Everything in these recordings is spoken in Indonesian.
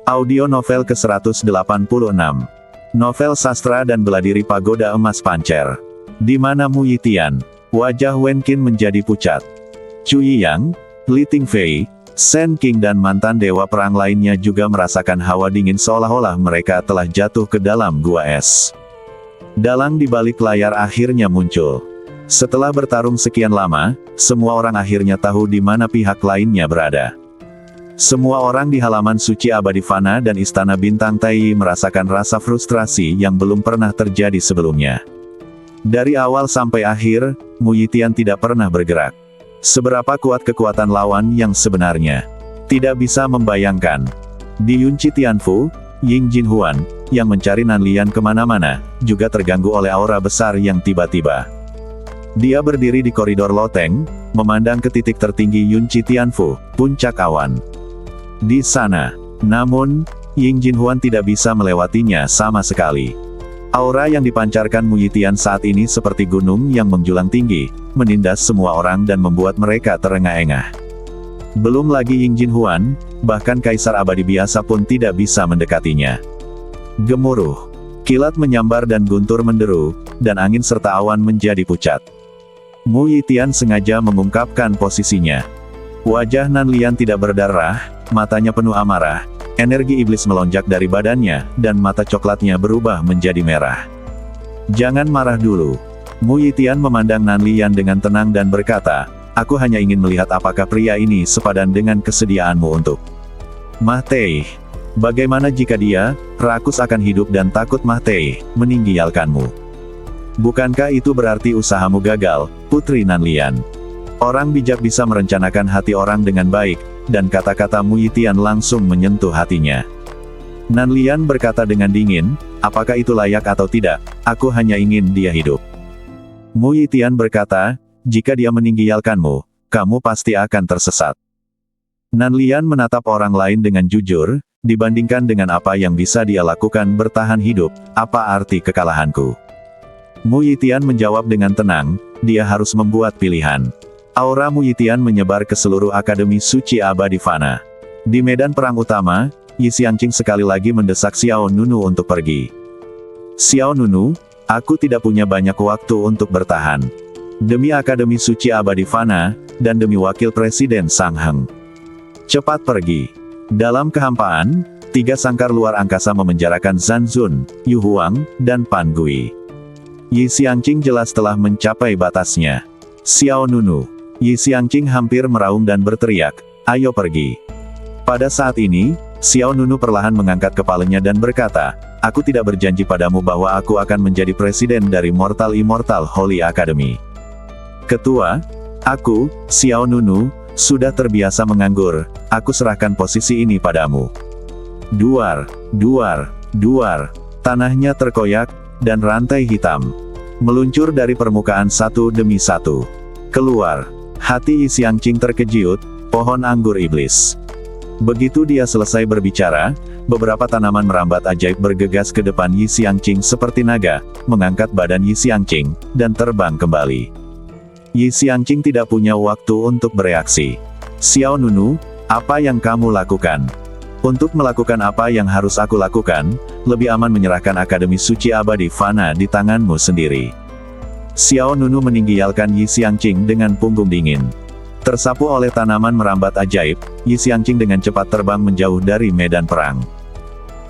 Audio novel ke-186. Novel sastra dan bela diri Pagoda Emas Pancer. Di mana Mu Yitian? Wajah Wen Qin menjadi pucat. Chu Yiyang, Li Tingfei, Shen Qing dan mantan dewa perang lainnya juga merasakan hawa dingin seolah-olah mereka telah jatuh ke dalam gua es. Dalang di balik layar akhirnya muncul. Setelah bertarung sekian lama, semua orang akhirnya tahu di mana pihak lainnya berada. Semua orang di halaman suci abadi Fana dan Istana Bintang Taiyi merasakan rasa frustrasi yang belum pernah terjadi sebelumnya. Dari awal sampai akhir, Mu Yitian tidak pernah bergerak. Seberapa kuat kekuatan lawan yang sebenarnya? Tidak bisa membayangkan. Di Yunci Tianfu, Ying Jinhuan, yang mencari Nanlian kemana-mana, juga terganggu oleh aura besar yang tiba-tiba. Dia berdiri di koridor loteng, memandang ke titik tertinggi Yunci Tianfu, puncak awan. Di sana, namun, Ying Jinhuan tidak bisa melewatinya sama sekali. Aura yang dipancarkan Mu Yitian saat ini seperti gunung yang menjulang tinggi, menindas semua orang dan membuat mereka terengah-engah. Belum lagi Ying Jinhuan, bahkan Kaisar Abadi biasa pun tidak bisa mendekatinya. Gemuruh, kilat menyambar dan guntur menderu, dan angin serta awan menjadi pucat. Mu Yitian sengaja mengungkapkan posisinya. Wajah Nanlian tidak berdarah, matanya penuh amarah, energi iblis melonjak dari badannya, dan mata coklatnya berubah menjadi merah. Jangan marah dulu. Mu Yitian memandang Nanlian dengan tenang dan berkata, aku hanya ingin melihat apakah pria ini sepadan dengan kesediaanmu untuk Mah Tei. Bagaimana jika dia, rakus akan hidup dan takut Mah Tei, meninggalkanmu? Bukankah itu berarti usahamu gagal, Putri Nanlian? Orang bijak bisa merencanakan hati orang dengan baik, dan kata-kata Mu Yitian langsung menyentuh hatinya. Nanlian berkata dengan dingin, apakah itu layak atau tidak, aku hanya ingin dia hidup. Mu Yitian berkata, jika dia meninggalkanmu, kamu pasti akan tersesat. Nanlian menatap orang lain dengan jujur, dibandingkan dengan apa yang bisa dia lakukan bertahan hidup, apa arti kekalahanku? Mu Yitian menjawab dengan tenang, dia harus membuat pilihan. Aura Mu Yitian menyebar ke seluruh Akademi Suci Abadi Fana. Di medan perang utama, Yi Xiangqing sekali lagi mendesak Xiao Nunu untuk pergi. Xiao Nunu, aku tidak punya banyak waktu untuk bertahan. Demi Akademi Suci Abadi Fana, dan demi Wakil Presiden Sang Heng. Cepat pergi. Dalam kehampaan, 3 sangkar luar angkasa memenjarakan Zhan Zun, Yu Huang, dan Pan Gui. Yi Xiangqing jelas telah mencapai batasnya. Xiao Nunu. Yi Xiangqing hampir meraung dan berteriak, ayo pergi. Pada saat ini, Xiao Nunu perlahan mengangkat kepalanya dan berkata, aku tidak berjanji padamu bahwa aku akan menjadi presiden dari Mortal Immortal Holy Academy. Ketua, aku, Xiao Nunu, sudah terbiasa menganggur, aku serahkan posisi ini padamu. Duar, duar, duar, tanahnya terkoyak, dan rantai hitam meluncur dari permukaan satu demi satu. Keluar. Hati Yi Xiangqing terkejut, pohon anggur iblis. Begitu dia selesai berbicara, beberapa tanaman merambat ajaib bergegas ke depan Yi Xiangqing seperti naga, mengangkat badan Yi Xiangqing, dan terbang kembali. Yi Xiangqing tidak punya waktu untuk bereaksi. Xiao Nunu, apa yang kamu lakukan? Untuk melakukan apa yang harus aku lakukan, lebih aman menyerahkan Akademi Suci Abadi Fana di tanganmu sendiri. Xiao Nunu meninggalkan Yi Xiangqing dengan punggung dingin. Tersapu oleh tanaman merambat ajaib, Yi Xiangqing dengan cepat terbang menjauh dari medan perang.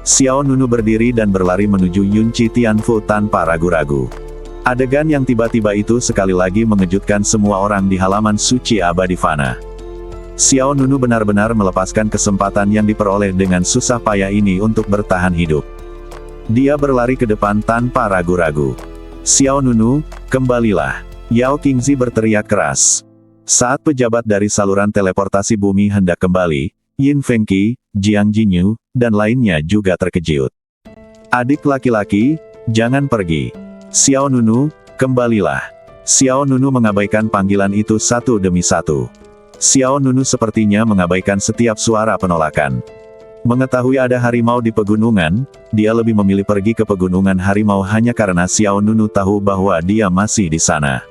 Xiao Nunu berdiri dan berlari menuju Yunci Tianfu tanpa ragu-ragu. Adegan yang tiba-tiba itu sekali lagi mengejutkan semua orang di halaman suci abadi Fana. Xiao Nunu benar-benar melepaskan kesempatan yang diperoleh dengan susah payah ini untuk bertahan hidup. Dia berlari ke depan tanpa ragu-ragu. Xiao Nunu, kembalilah. Yao Qingzi berteriak keras. Saat pejabat dari saluran teleportasi bumi hendak kembali, Yin Fengqi, Jiang Jinyu, dan lainnya juga terkejut. Adik laki-laki, jangan pergi. Xiao Nunu, kembalilah. Xiao Nunu mengabaikan panggilan itu satu demi satu. Xiao Nunu sepertinya mengabaikan setiap suara penolakan. Mengetahui ada harimau di pegunungan, dia lebih memilih pergi ke pegunungan harimau hanya karena Xiao Nunu tahu bahwa dia masih di sana.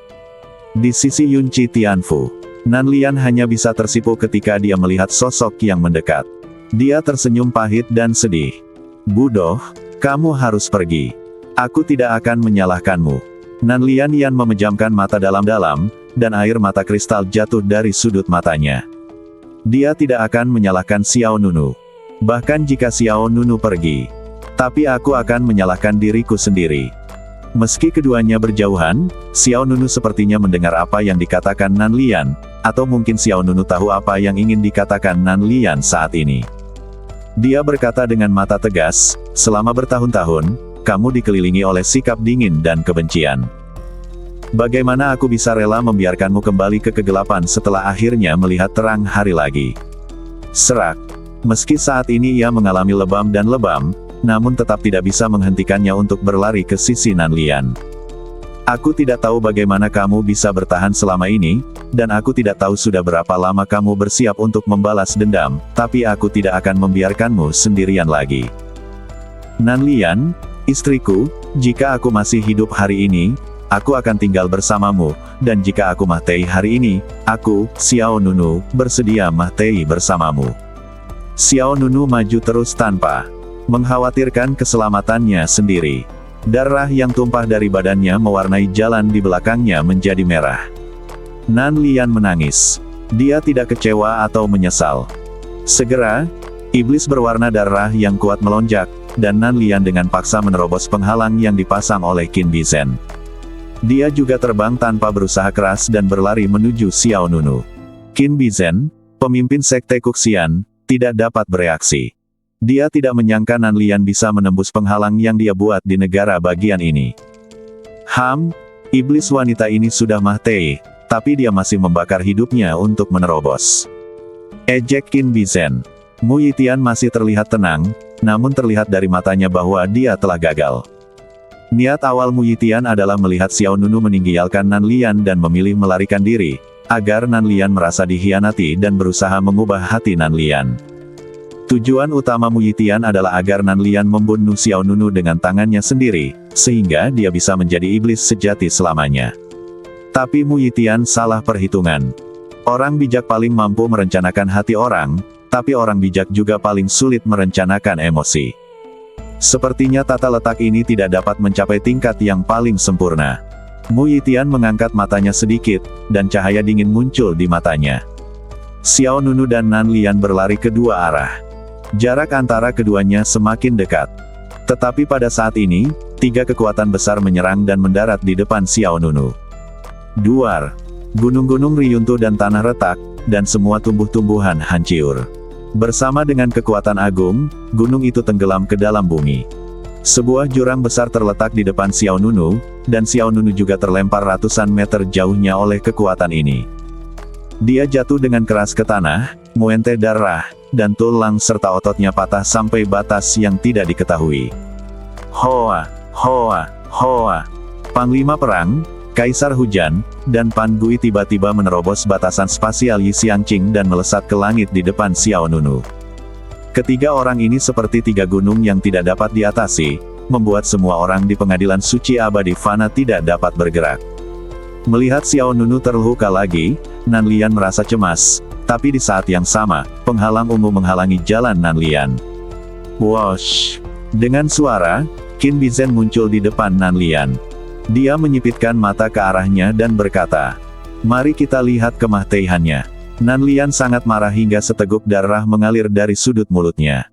Di sisi Yunci Tianfu, Nanlian hanya bisa tersipu ketika dia melihat sosok yang mendekat. Dia tersenyum pahit dan sedih. Bodoh, kamu harus pergi. Aku tidak akan menyalahkanmu. Nanlian Yan memejamkan mata dalam-dalam, dan air mata kristal jatuh dari sudut matanya. Dia tidak akan menyalahkan Xiao Nunu. Bahkan jika Xiao Nunu pergi. Tapi aku akan menyalahkan diriku sendiri. Meski keduanya berjauhan, Xiao Nunu sepertinya mendengar apa yang dikatakan Nanlian, atau mungkin Xiao Nunu tahu apa yang ingin dikatakan Nanlian saat ini. Dia berkata dengan mata tegas, selama bertahun-tahun, kamu dikelilingi oleh sikap dingin dan kebencian. Bagaimana aku bisa rela membiarkanmu kembali ke kegelapan setelah akhirnya melihat terang hari lagi? Serak. Meski saat ini ia mengalami lebam dan lebam, namun tetap tidak bisa menghentikannya untuk berlari ke sisi Nanlian. Aku tidak tahu bagaimana kamu bisa bertahan selama ini, dan aku tidak tahu sudah berapa lama kamu bersiap untuk membalas dendam, tapi aku tidak akan membiarkanmu sendirian lagi. Nanlian, istriku, jika aku masih hidup hari ini, aku akan tinggal bersamamu, dan jika aku mati hari ini, aku, Xiao Nunu, bersedia mati bersamamu. Xiao Nunu maju terus tanpa mengkhawatirkan keselamatannya sendiri. Darah yang tumpah dari badannya mewarnai jalan di belakangnya menjadi merah. Nanlian menangis. Dia tidak kecewa atau menyesal. Segera, iblis berwarna darah yang kuat melonjak, dan Nanlian dengan paksa menerobos penghalang yang dipasang oleh Qin Bizhen. Dia juga terbang tanpa berusaha keras dan berlari menuju Xiao Nunu. Qin Bizhen, pemimpin sekte Kuxian, tidak dapat bereaksi. Dia tidak menyangka Nanlian bisa menembus penghalang yang dia buat di negara bagian ini. Iblis wanita ini sudah mati, tapi dia masih membakar hidupnya untuk menerobos. Ejek Qin Bizhen. Mu Yitian masih terlihat tenang, namun terlihat dari matanya bahwa dia telah gagal. Niat awal Mu Yitian adalah melihat Xiao Nunu meninggalkan Nanlian dan memilih melarikan diri, agar Nanlian merasa dikhianati dan berusaha mengubah hati Nanlian. Tujuan utama Mu Yitian adalah agar Nanlian membunuh Xiao Nunu dengan tangannya sendiri, sehingga dia bisa menjadi iblis sejati selamanya. Tapi Mu Yitian salah perhitungan. Orang bijak paling mampu merencanakan hati orang, tapi orang bijak juga paling sulit merencanakan emosi. Sepertinya tata letak ini tidak dapat mencapai tingkat yang paling sempurna. Mu Yitian mengangkat matanya sedikit, dan cahaya dingin muncul di matanya. Xiao Nunu dan Nanlian berlari ke dua arah. Jarak antara keduanya semakin dekat. Tetapi pada saat ini, tiga kekuatan besar menyerang dan mendarat di depan Xiao Nunu. Duar. Gunung-gunung riyuntuh dan tanah retak, dan semua tumbuh-tumbuhan hancur. Bersama dengan kekuatan agung, gunung itu tenggelam ke dalam bumi. Sebuah jurang besar terletak di depan Xiao Nunu, dan Xiao Nunu juga terlempar ratusan meter jauhnya oleh kekuatan ini. Dia jatuh dengan keras ke tanah, muente darah, dan tulang serta ototnya patah sampai batas yang tidak diketahui. Hoa, Hoa, Hoa. Panglima perang, Kaisar Hujan, dan Pan Gui tiba-tiba menerobos batasan spasial Yi Xiangqing dan melesat ke langit di depan Xiao Nunu. Ketiga orang ini seperti tiga gunung yang tidak dapat diatasi, membuat semua orang di pengadilan suci abadi Fana tidak dapat bergerak. Melihat Xiao Nunu terluka lagi, Nanlian merasa cemas, tapi di saat yang sama, penghalang ungu menghalangi jalan Nanlian. Wosh! Dengan suara, Qin Bizhen muncul di depan Nanlian. Dia menyipitkan mata ke arahnya dan berkata, "Mari kita lihat kematiannya." Nanlian sangat marah hingga seteguk darah mengalir dari sudut mulutnya.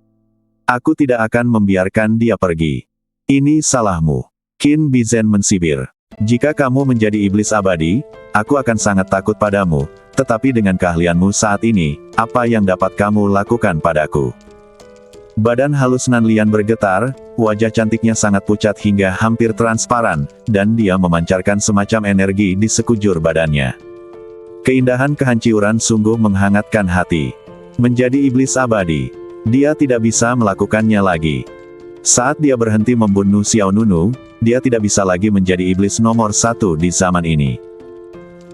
"Aku tidak akan membiarkan dia pergi. Ini salahmu." Qin Bizhen mensibir. "Jika kamu menjadi iblis abadi, aku akan sangat takut padamu, tetapi dengan keahlianmu saat ini, apa yang dapat kamu lakukan padaku?" Badan halus Nanlian bergetar, wajah cantiknya sangat pucat hingga hampir transparan, dan dia memancarkan semacam energi di sekujur badannya. Keindahan kehancuran sungguh menghangatkan hati. Menjadi iblis abadi, dia tidak bisa melakukannya lagi. Saat dia berhenti membunuh Xiao Nunu, dia tidak bisa lagi menjadi iblis nomor satu di zaman ini.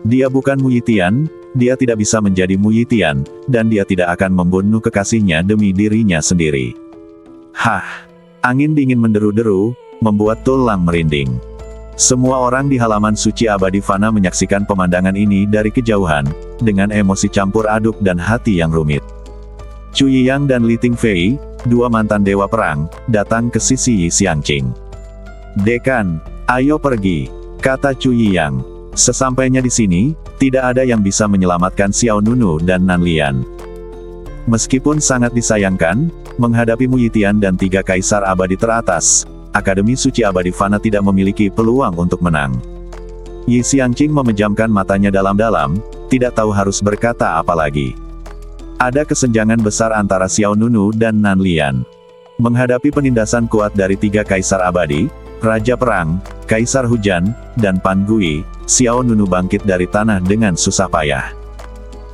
Dia bukan Mu Yitian, dia tidak bisa menjadi Mu Yitian, dan dia tidak akan membunuh kekasihnya demi dirinya sendiri. Angin dingin menderu-deru, membuat tulang merinding. Semua orang di halaman suci abadi Fana menyaksikan pemandangan ini dari kejauhan, dengan emosi campur aduk dan hati yang rumit. Chu Yiyang dan Li Tingfei, dua mantan dewa perang, datang ke sisi Yi Xiangqing. "Dekan, ayo pergi," kata Chu Yiyang. Sesampainya di sini, tidak ada yang bisa menyelamatkan Xiao Nunu dan Nan Lian. Meskipun sangat disayangkan, menghadapi Mu Yitian dan tiga kaisar abadi teratas, Akademi Suci Abadi Fana tidak memiliki peluang untuk menang. Yi Xiangqing memejamkan matanya dalam-dalam, tidak tahu harus berkata apa lagi. Ada kesenjangan besar antara Xiao Nunu dan Nan Lian. Menghadapi penindasan kuat dari tiga kaisar abadi, Raja Perang, Kaisar Hujan, dan Pan Gui, Xiao Nunu bangkit dari tanah dengan susah payah.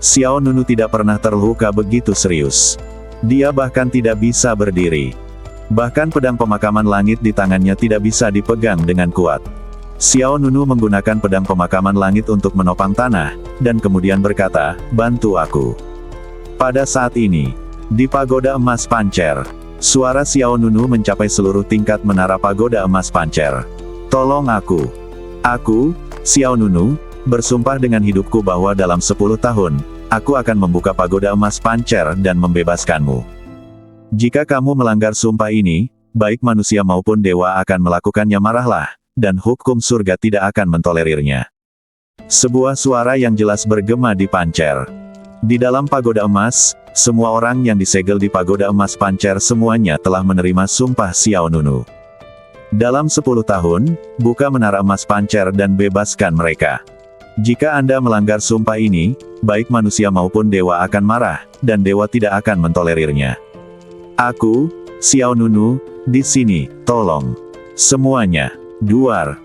Xiao Nunu tidak pernah terluka begitu serius. Dia bahkan tidak bisa berdiri. Bahkan pedang pemakaman langit di tangannya tidak bisa dipegang dengan kuat. Xiao Nunu menggunakan pedang pemakaman langit untuk menopang tanah, dan kemudian berkata, "Bantu aku." Pada saat ini, di Pagoda Emas Pancer, suara Xiao Nunu mencapai seluruh tingkat menara Pagoda Emas Pancer. "Tolong aku. Aku, Xiao Nunu, bersumpah dengan hidupku bahwa dalam 10 tahun, aku akan membuka Pagoda Emas Pancer dan membebaskanmu. Jika kamu melanggar sumpah ini, baik manusia maupun dewa akan melakukannya, marahlah, dan hukum surga tidak akan mentolerirnya." Sebuah suara yang jelas bergema di Pancer. Di dalam Pagoda Emas, semua orang yang disegel di Pagoda Emas Pancer semuanya telah menerima sumpah Xiao Nunu. Dalam 10 tahun, buka menara emas Pancer dan bebaskan mereka. Jika Anda melanggar sumpah ini, baik manusia maupun dewa akan marah, dan dewa tidak akan mentolerirnya. Aku, Xiao Nunu, di sini, tolong. Semuanya, duar.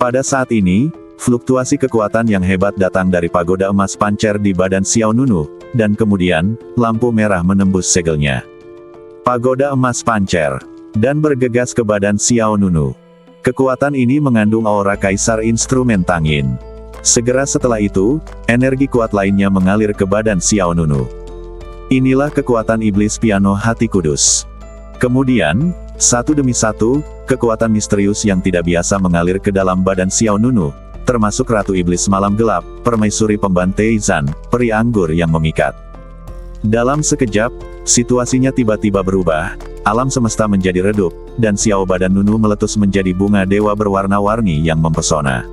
Pada saat ini, fluktuasi kekuatan yang hebat datang dari Pagoda Emas Pancer di badan Xiao Nunu, dan kemudian, lampu merah menembus segelnya. Pagoda Emas Pancer, dan bergegas ke badan Xiao Nunu. Kekuatan ini mengandung aura Kaisar Instrumen Tangin. Segera setelah itu, energi kuat lainnya mengalir ke badan Xiao Nunu. Inilah kekuatan iblis piano hati kudus. Kemudian, satu demi satu, kekuatan misterius yang tidak biasa mengalir ke dalam badan Xiao Nunu, termasuk Ratu Iblis Malam Gelap, Permaisuri Pembantai Zan, peri anggur yang memikat. Dalam sekejap, situasinya tiba-tiba berubah, alam semesta menjadi redup, dan Xiao badan Nunu meletus menjadi bunga dewa berwarna-warni yang mempesona.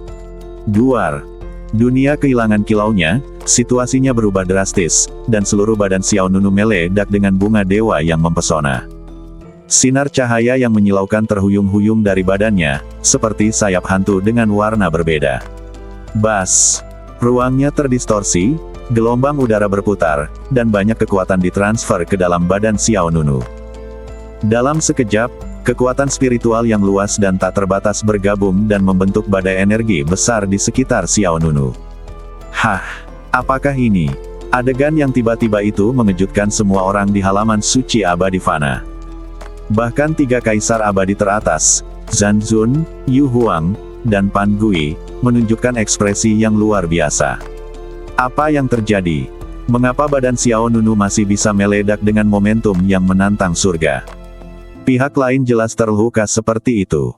Duar. Dunia kehilangan kilaunya, situasinya berubah drastis, dan seluruh badan Xiao Nunu meledak dengan bunga dewa yang mempesona. Sinar cahaya yang menyilaukan terhuyung-huyung dari badannya, seperti sayap hantu dengan warna berbeda. Bas. Ruangnya terdistorsi, gelombang udara berputar, dan banyak kekuatan ditransfer ke dalam badan Xiao Nunu. Dalam sekejap, kekuatan spiritual yang luas dan tak terbatas bergabung dan membentuk badai energi besar di sekitar Xiao Nunu. Hah, apakah ini? Adegan yang tiba-tiba itu mengejutkan semua orang di halaman suci abadi Fana. Bahkan tiga kaisar abadi teratas, Zhan Zun, Yu Huang, dan Pan Gui, menunjukkan ekspresi yang luar biasa. Apa yang terjadi? Mengapa badan Xiao Nunu masih bisa meledak dengan momentum yang menantang surga? Pihak lain jelas terluka seperti itu.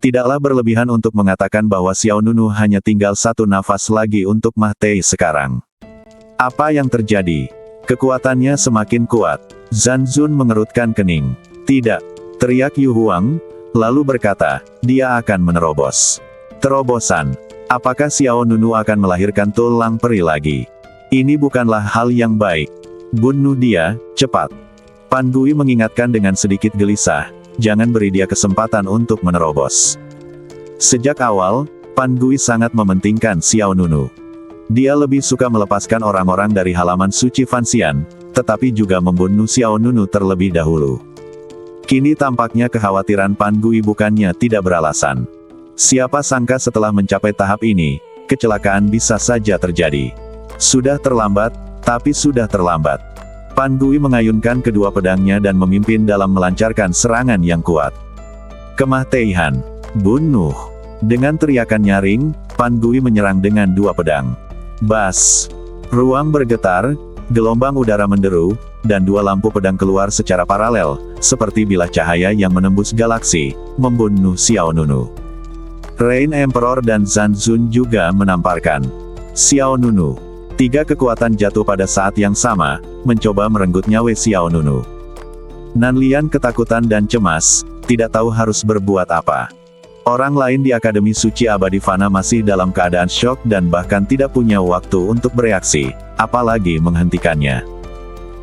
Tidaklah berlebihan untuk mengatakan bahwa Xiao Nunu hanya tinggal satu nafas lagi untuk mati sekarang. Apa yang terjadi? Kekuatannya semakin kuat. Zhan Zun mengerutkan kening. "Tidak!" teriak Yu Huang, lalu berkata, "Dia akan menerobos." Terobosan. Apakah Xiao Nunu akan melahirkan tulang peri lagi? Ini bukanlah hal yang baik. Bunuh dia, cepat. Pan Gui mengingatkan dengan sedikit gelisah, jangan beri dia kesempatan untuk menerobos. Sejak awal, Pan Gui sangat mementingkan Xiao Nunu. Dia lebih suka melepaskan orang-orang dari halaman suci Fanxian, tetapi juga membunuh Xiao Nunu terlebih dahulu. Kini tampaknya kekhawatiran Pan Gui bukannya tidak beralasan. Siapa sangka setelah mencapai tahap ini, kecelakaan bisa saja terjadi. Sudah terlambat, tapi sudah terlambat. Pan Gui mengayunkan kedua pedangnya dan memimpin dalam melancarkan serangan yang kuat. Kematian. Bunuh. Dengan teriakan nyaring, Pan Gui menyerang dengan dua pedang. Bas. Ruang bergetar, gelombang udara menderu, dan dua lampu pedang keluar secara paralel, seperti bilah cahaya yang menembus galaksi, membunuh Xiao Nunu. Rain Emperor dan Zhan Zun juga menamparkan. Xiao Nunu. Tiga kekuatan jatuh pada saat yang sama, mencoba merenggut nyawa Xiao Nunu. Nanlian ketakutan dan cemas, tidak tahu harus berbuat apa. Orang lain di Akademi Suci Abadi Fana masih dalam keadaan syok dan bahkan tidak punya waktu untuk bereaksi, apalagi menghentikannya.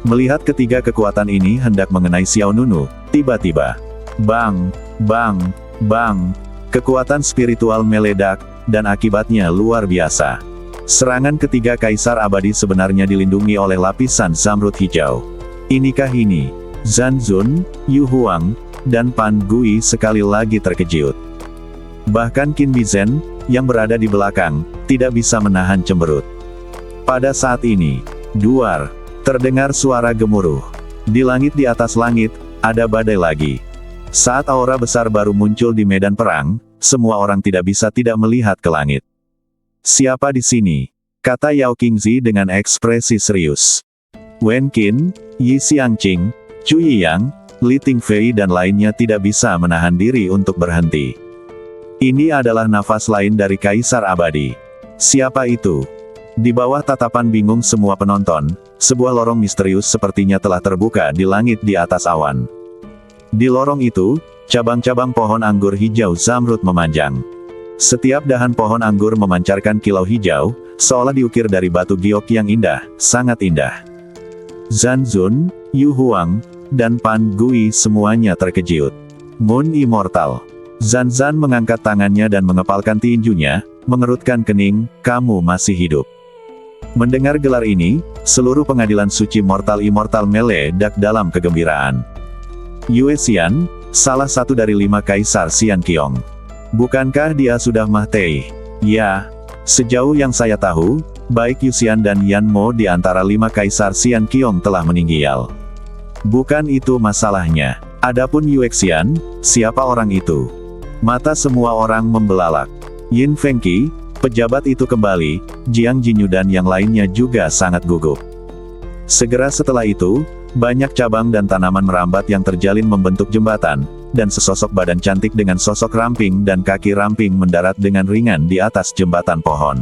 Melihat ketiga kekuatan ini hendak mengenai Xiao Nunu, tiba-tiba, bang, bang, bang, kekuatan spiritual meledak, dan akibatnya luar biasa. Serangan ketiga Kaisar Abadi sebenarnya dilindungi oleh lapisan zamrud hijau. Inikah ini? Zhan Zun, Yu Huang, dan Pan Gui sekali lagi terkejut. Bahkan Qin Bizhen, yang berada di belakang, tidak bisa menahan cemberut. Pada saat ini, duar, terdengar suara gemuruh. Di langit di atas langit, ada badai lagi. Saat aura besar baru muncul di medan perang, semua orang tidak bisa tidak melihat ke langit. "Siapa di sini?" kata Yao Qingzi dengan ekspresi serius. Wen Qin, Yi Xiangqing, Chu Yiyang, Li Tingfei dan lainnya tidak bisa menahan diri untuk berhenti. Ini adalah nafas lain dari Kaisar Abadi. Siapa itu? Di bawah tatapan bingung semua penonton, sebuah lorong misterius sepertinya telah terbuka di langit di atas awan. Di lorong itu, cabang-cabang pohon anggur hijau zamrud memanjang. Setiap dahan pohon anggur memancarkan kilau hijau, seolah diukir dari batu giok yang indah, sangat indah. Zhan Zun, Yu Huang, dan Pan Gui semuanya terkejut. Moon Immortal. Zhan Zhan mengangkat tangannya dan mengepalkan tinjunya, mengerutkan kening, "Kamu masih hidup." Mendengar gelar ini, seluruh pengadilan suci Immortal meledak dalam kegembiraan. Yue Xian, salah satu dari 5 Kaisar Xian Qiong. Bukankah dia sudah mati? Ya, sejauh yang saya tahu, baik Yu Xian dan Yan Mo di antara 5 Kaisar Xian Qiong telah meninggal. Bukan itu masalahnya. Adapun Yue Xian, siapa orang itu? Mata semua orang membelalak. Yin Fengqi, pejabat itu kembali, Jiang Jinyu dan yang lainnya juga sangat gugup. Segera setelah itu, banyak cabang dan tanaman merambat yang terjalin membentuk jembatan, dan sesosok badan cantik dengan sosok ramping dan kaki ramping mendarat dengan ringan di atas jembatan pohon.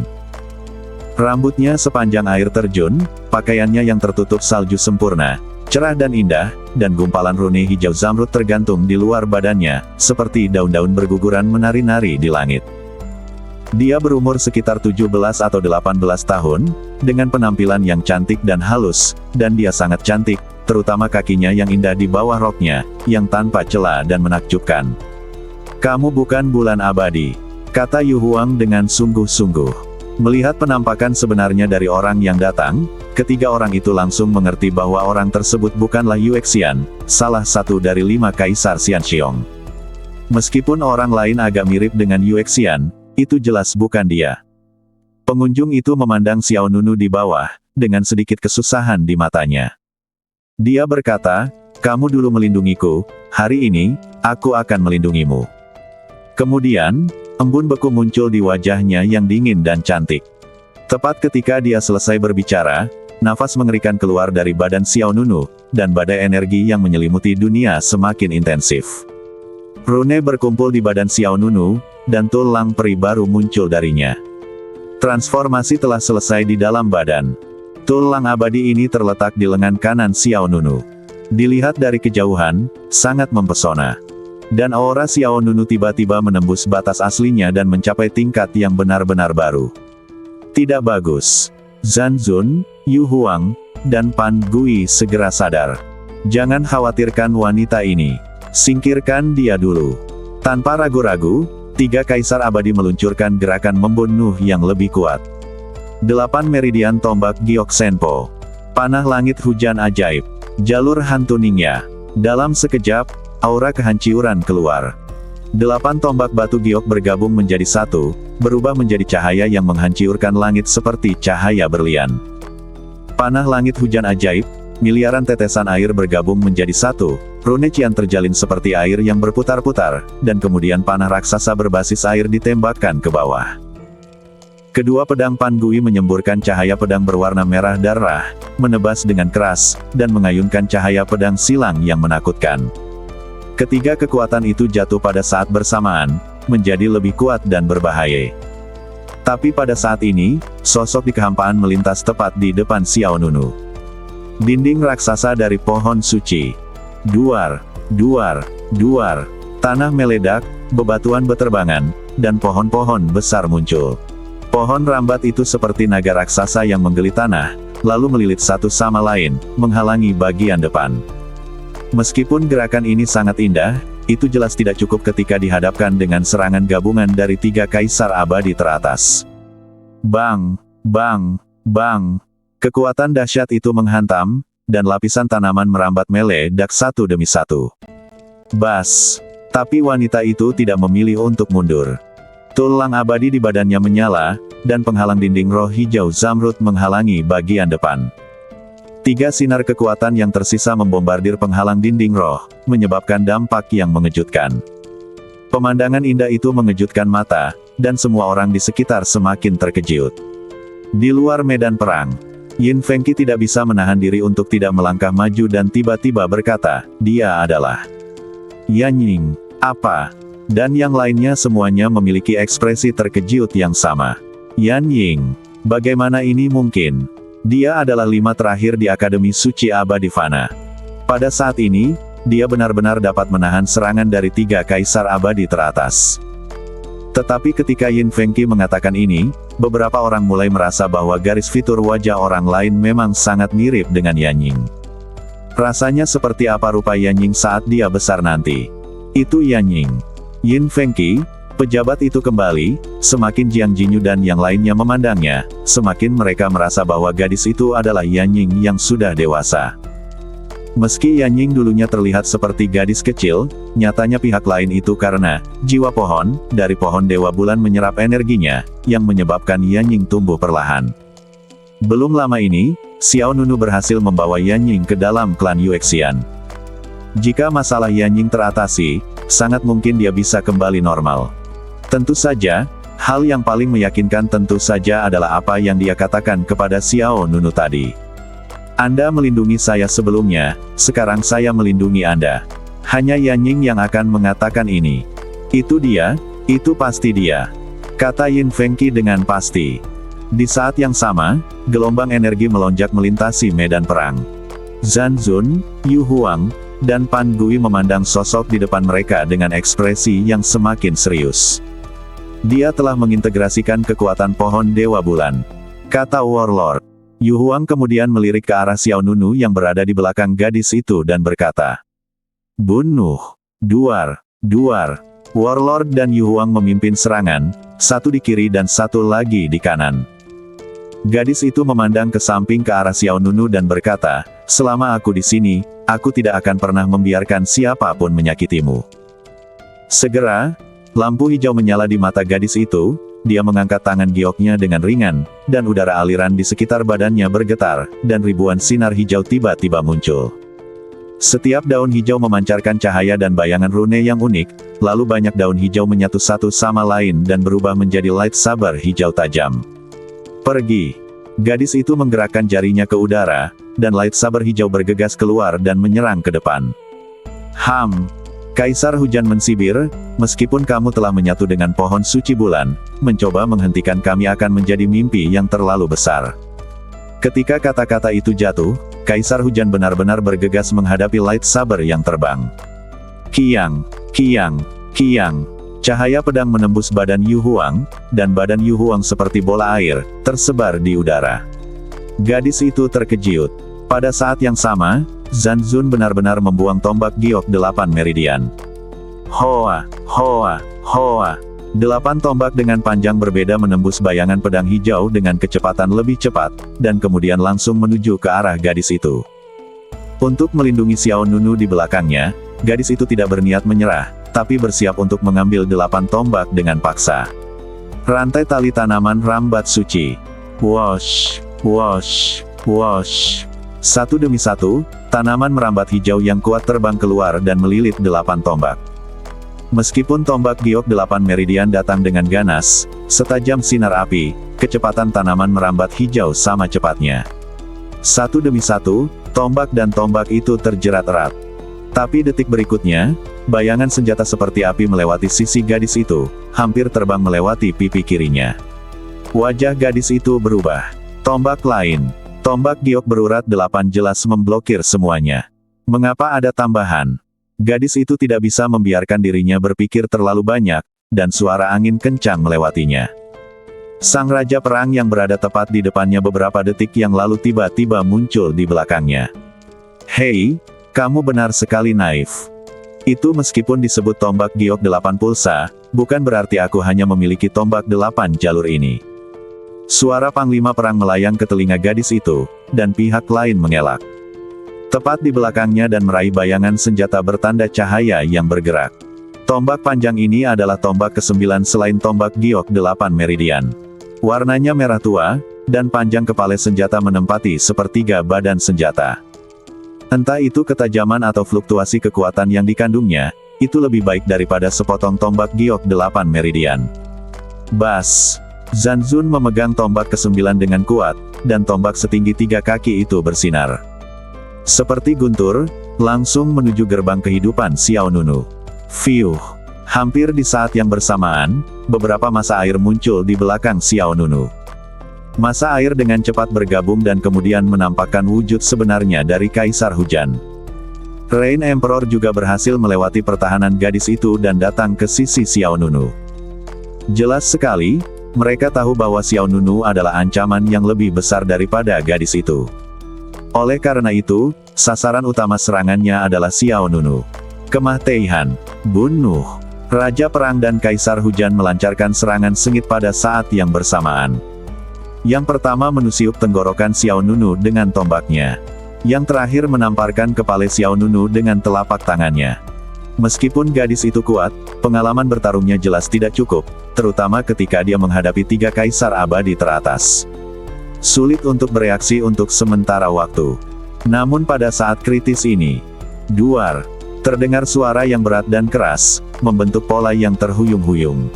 Rambutnya sepanjang air terjun, pakaiannya yang tertutup salju sempurna, cerah dan indah, dan gumpalan rune hijau zamrud tergantung di luar badannya, seperti daun-daun berguguran menari-nari di langit. Dia berumur sekitar 17 atau 18 tahun, dengan penampilan yang cantik dan halus, dan dia sangat cantik, terutama kakinya yang indah di bawah roknya, yang tanpa celah dan menakjubkan. "Kamu bukan bulan abadi," kata Yu Huang dengan sungguh-sungguh. Melihat penampakan sebenarnya dari orang yang datang, ketiga orang itu langsung mengerti bahwa orang tersebut bukanlah Yue Xian, salah satu dari 5 Kaisar Xian Qiong. Meskipun orang lain agak mirip dengan Yue Xian, itu jelas bukan dia. Pengunjung itu memandang Xiao Nunu di bawah, dengan sedikit kesusahan di matanya. Dia berkata, "Kamu dulu melindungiku, hari ini, aku akan melindungimu." Kemudian, embun beku muncul di wajahnya yang dingin dan cantik. Tepat ketika dia selesai berbicara, nafas mengerikan keluar dari badan Xiao Nunu, dan badai energi yang menyelimuti dunia semakin intensif. Rune berkumpul di badan Xiao Nunu, dan tulang peri baru muncul darinya. Transformasi telah selesai di dalam badan. Tulang abadi ini terletak di lengan kanan Xiao Nunu. Dilihat dari kejauhan, sangat mempesona. Dan aura Xiao Nunu tiba-tiba menembus batas aslinya dan mencapai tingkat yang benar-benar baru. Tidak bagus. Zhan Zun, Yu Huang, dan Pan Gui segera sadar. Jangan khawatirkan wanita ini. Singkirkan dia dulu. Tanpa ragu-ragu, 3 Kaisar Abadi meluncurkan gerakan membunuh yang lebih kuat. 8 Meridian Tombak Giok Senpo. Panah Langit Hujan Ajaib. Jalur Hantu Ningya. Dalam sekejap, aura kehancuran keluar. 8 tombak batu giok bergabung menjadi satu, berubah menjadi cahaya yang menghancurkan langit seperti cahaya berlian. Panah Langit Hujan Ajaib, miliaran tetesan air bergabung menjadi satu, rune Qian terjalin seperti air yang berputar-putar, dan kemudian panah raksasa berbasis air ditembakkan ke bawah. Kedua pedang Pan Gui menyemburkan cahaya pedang berwarna merah darah, menebas dengan keras, dan mengayunkan cahaya pedang silang yang menakutkan. Ketiga kekuatan itu jatuh pada saat bersamaan, menjadi lebih kuat dan berbahaya. Tapi pada saat ini, sosok di kehampaan melintas tepat di depan Xiao Nunu. Dinding raksasa dari pohon suci. Duar, duar, duar. Tanah meledak, bebatuan beterbangan, dan pohon-pohon besar muncul. Pohon rambat itu seperti naga raksasa yang menggeli tanah, lalu melilit satu sama lain, menghalangi bagian depan. Meskipun gerakan ini sangat indah, itu jelas tidak cukup ketika dihadapkan dengan serangan gabungan dari 3 kaisar abadi teratas. Bang, bang, bang. Kekuatan dahsyat itu menghantam, dan lapisan tanaman merambat meledak satu demi satu. Bas. Tapi wanita itu tidak memilih untuk mundur. Tulang abadi di badannya menyala, dan penghalang dinding roh hijau zamrud menghalangi bagian depan. 3 sinar kekuatan yang tersisa membombardir penghalang dinding roh, menyebabkan dampak yang mengejutkan. Pemandangan indah itu mengejutkan mata, dan semua orang di sekitar semakin terkejut. Di luar medan perang, Yin Fengqi tidak bisa menahan diri untuk tidak melangkah maju dan tiba-tiba berkata, dia adalah Yan Ying. Apa? Dan yang lainnya semuanya memiliki ekspresi terkejut yang sama. Yan Ying. Bagaimana ini mungkin? Dia adalah 5 terakhir di Akademi Suci Abadi Fana. Pada saat ini, dia benar-benar dapat menahan serangan dari 3 kaisar abadi teratas. Tetapi ketika Yin Fengqi mengatakan ini, beberapa orang mulai merasa bahwa garis fitur wajah orang lain memang sangat mirip dengan Yan Ying. Rasanya seperti apa rupa Yan Ying saat dia besar nanti. Itu Yan Ying. Yin Fengqi, pejabat itu kembali, semakin Jiang Jinyu dan yang lainnya memandangnya, semakin mereka merasa bahwa gadis itu adalah Yan Ying yang sudah dewasa. Meski Yan Ying dulunya terlihat seperti gadis kecil, nyatanya pihak lain itu karena jiwa pohon dari pohon Dewa Bulan menyerap energinya, yang menyebabkan Yan Ying tumbuh perlahan. Belum lama ini, Xiao Nunu berhasil membawa Yan Ying ke dalam klan Yuexian. Jika masalah Yan Ying teratasi, sangat mungkin dia bisa kembali normal. Tentu saja, hal yang paling meyakinkan tentu saja adalah apa yang dia katakan kepada Xiao Nunu tadi. Anda melindungi saya sebelumnya, sekarang saya melindungi Anda. Hanya Yan Ying yang akan mengatakan ini. Itu dia, itu pasti dia. Kata Yin Fengqi dengan pasti. Di saat yang sama, gelombang energi melonjak melintasi medan perang. Zhan Zun, Yu Huang, dan Pan Gui memandang sosok di depan mereka dengan ekspresi yang semakin serius. Dia telah mengintegrasikan kekuatan pohon Dewa Bulan, kata Warlord. Yu Huang kemudian melirik ke arah Xiao Nunu yang berada di belakang gadis itu dan berkata, bunuh. Duar, duar. Warlord dan Yu Huang memimpin serangan, satu di kiri dan satu lagi di kanan. Gadis itu memandang ke samping ke arah Xiao Nunu dan berkata, selama aku di sini, aku tidak akan pernah membiarkan siapapun menyakitimu. Segera, lampu hijau menyala di mata gadis itu, dia mengangkat tangan gioknya dengan ringan, dan udara aliran di sekitar badannya bergetar, dan ribuan sinar hijau tiba-tiba muncul. Setiap daun hijau memancarkan cahaya dan bayangan rune yang unik, lalu banyak daun hijau menyatu satu sama lain dan berubah menjadi lightsaber hijau tajam. Pergi. Gadis itu menggerakkan jarinya ke udara, dan lightsaber hijau bergegas keluar dan menyerang ke depan. Kaisar Hujan mensibir, meskipun kamu telah menyatu dengan pohon suci bulan, mencoba menghentikan kami akan menjadi mimpi yang terlalu besar. Ketika kata-kata itu jatuh, Kaisar Hujan benar-benar bergegas menghadapi lightsaber yang terbang. Kiang, kiang, kiang. Cahaya pedang menembus badan Yu Huang, dan badan Yu Huang seperti bola air, tersebar di udara. Gadis itu terkejut. Pada saat yang sama, Zhan Zun benar-benar membuang tombak giok 8 meridian. Hoa, hoa, hoa. 8 tombak dengan panjang berbeda menembus bayangan pedang hijau dengan kecepatan lebih cepat, dan kemudian langsung menuju ke arah gadis itu. Untuk melindungi Xiao Nunu di belakangnya, gadis itu tidak berniat menyerah, tapi bersiap untuk mengambil 8 tombak dengan paksa. Rantai tali tanaman rambat suci. Wosh, wosh, wosh. Satu demi satu, tanaman merambat hijau yang kuat terbang keluar dan melilit 8 tombak. Meskipun tombak giok 8 meridian datang dengan ganas, setajam sinar api, kecepatan tanaman merambat hijau sama cepatnya. Satu demi satu, tombak dan tombak itu terjerat erat. Tapi detik berikutnya, bayangan senjata seperti api melewati sisi gadis itu, hampir terbang melewati pipi kirinya. Wajah gadis itu berubah. Tombak lain. Tombak giok berurat 8 jelas memblokir semuanya. Mengapa ada tambahan? Gadis itu tidak bisa membiarkan dirinya berpikir terlalu banyak, dan suara angin kencang melewatinya. Sang Raja Perang yang berada tepat di depannya beberapa detik yang lalu tiba-tiba muncul di belakangnya. Hei, kamu benar sekali naif. Itu meskipun disebut tombak giok 8 pulsa, bukan berarti aku hanya memiliki tombak 8 jalur ini. Suara Panglima Perang melayang ke telinga gadis itu, dan pihak lain mengelak. Tepat di belakangnya dan meraih bayangan senjata bertanda cahaya yang bergerak. Tombak panjang ini adalah tombak ke-9 selain tombak giok 8 meridian. Warnanya merah tua, dan panjang kepala senjata menempati sepertiga badan senjata. Entah itu ketajaman atau fluktuasi kekuatan yang dikandungnya, itu lebih baik daripada sepotong tombak giok 8 meridian. Bas! Zanzun memegang tombak ke-9 dengan kuat, dan tombak setinggi 3 kaki itu bersinar. Seperti guntur, langsung menuju gerbang kehidupan Xiao Nunu. Fiuh! Hampir di saat yang bersamaan, beberapa masa air muncul di belakang Xiao Nunu. Masa air dengan cepat bergabung dan kemudian menampakkan wujud sebenarnya dari Kaisar Hujan. Rain Emperor juga berhasil melewati pertahanan gadis itu dan datang ke sisi Xiao Nunu. Jelas sekali, mereka tahu bahwa Xiao Nunu adalah ancaman yang lebih besar daripada gadis itu. Oleh karena itu, sasaran utama serangannya adalah Xiao Nunu. Kemah Teihan, bunuh! Raja Perang dan Kaisar Hujan melancarkan serangan sengit pada saat yang bersamaan. Yang pertama menusiuk tenggorokan Xiao Nunu dengan tombaknya. Yang terakhir menamparkan kepala Xiao Nunu dengan telapak tangannya. Meskipun gadis itu kuat, pengalaman bertarungnya jelas tidak cukup, terutama ketika dia menghadapi 3 kaisar abadi teratas. Sulit untuk bereaksi untuk sementara waktu. Namun pada saat kritis ini, duar, terdengar suara yang berat dan keras, membentuk pola yang terhuyung-huyung.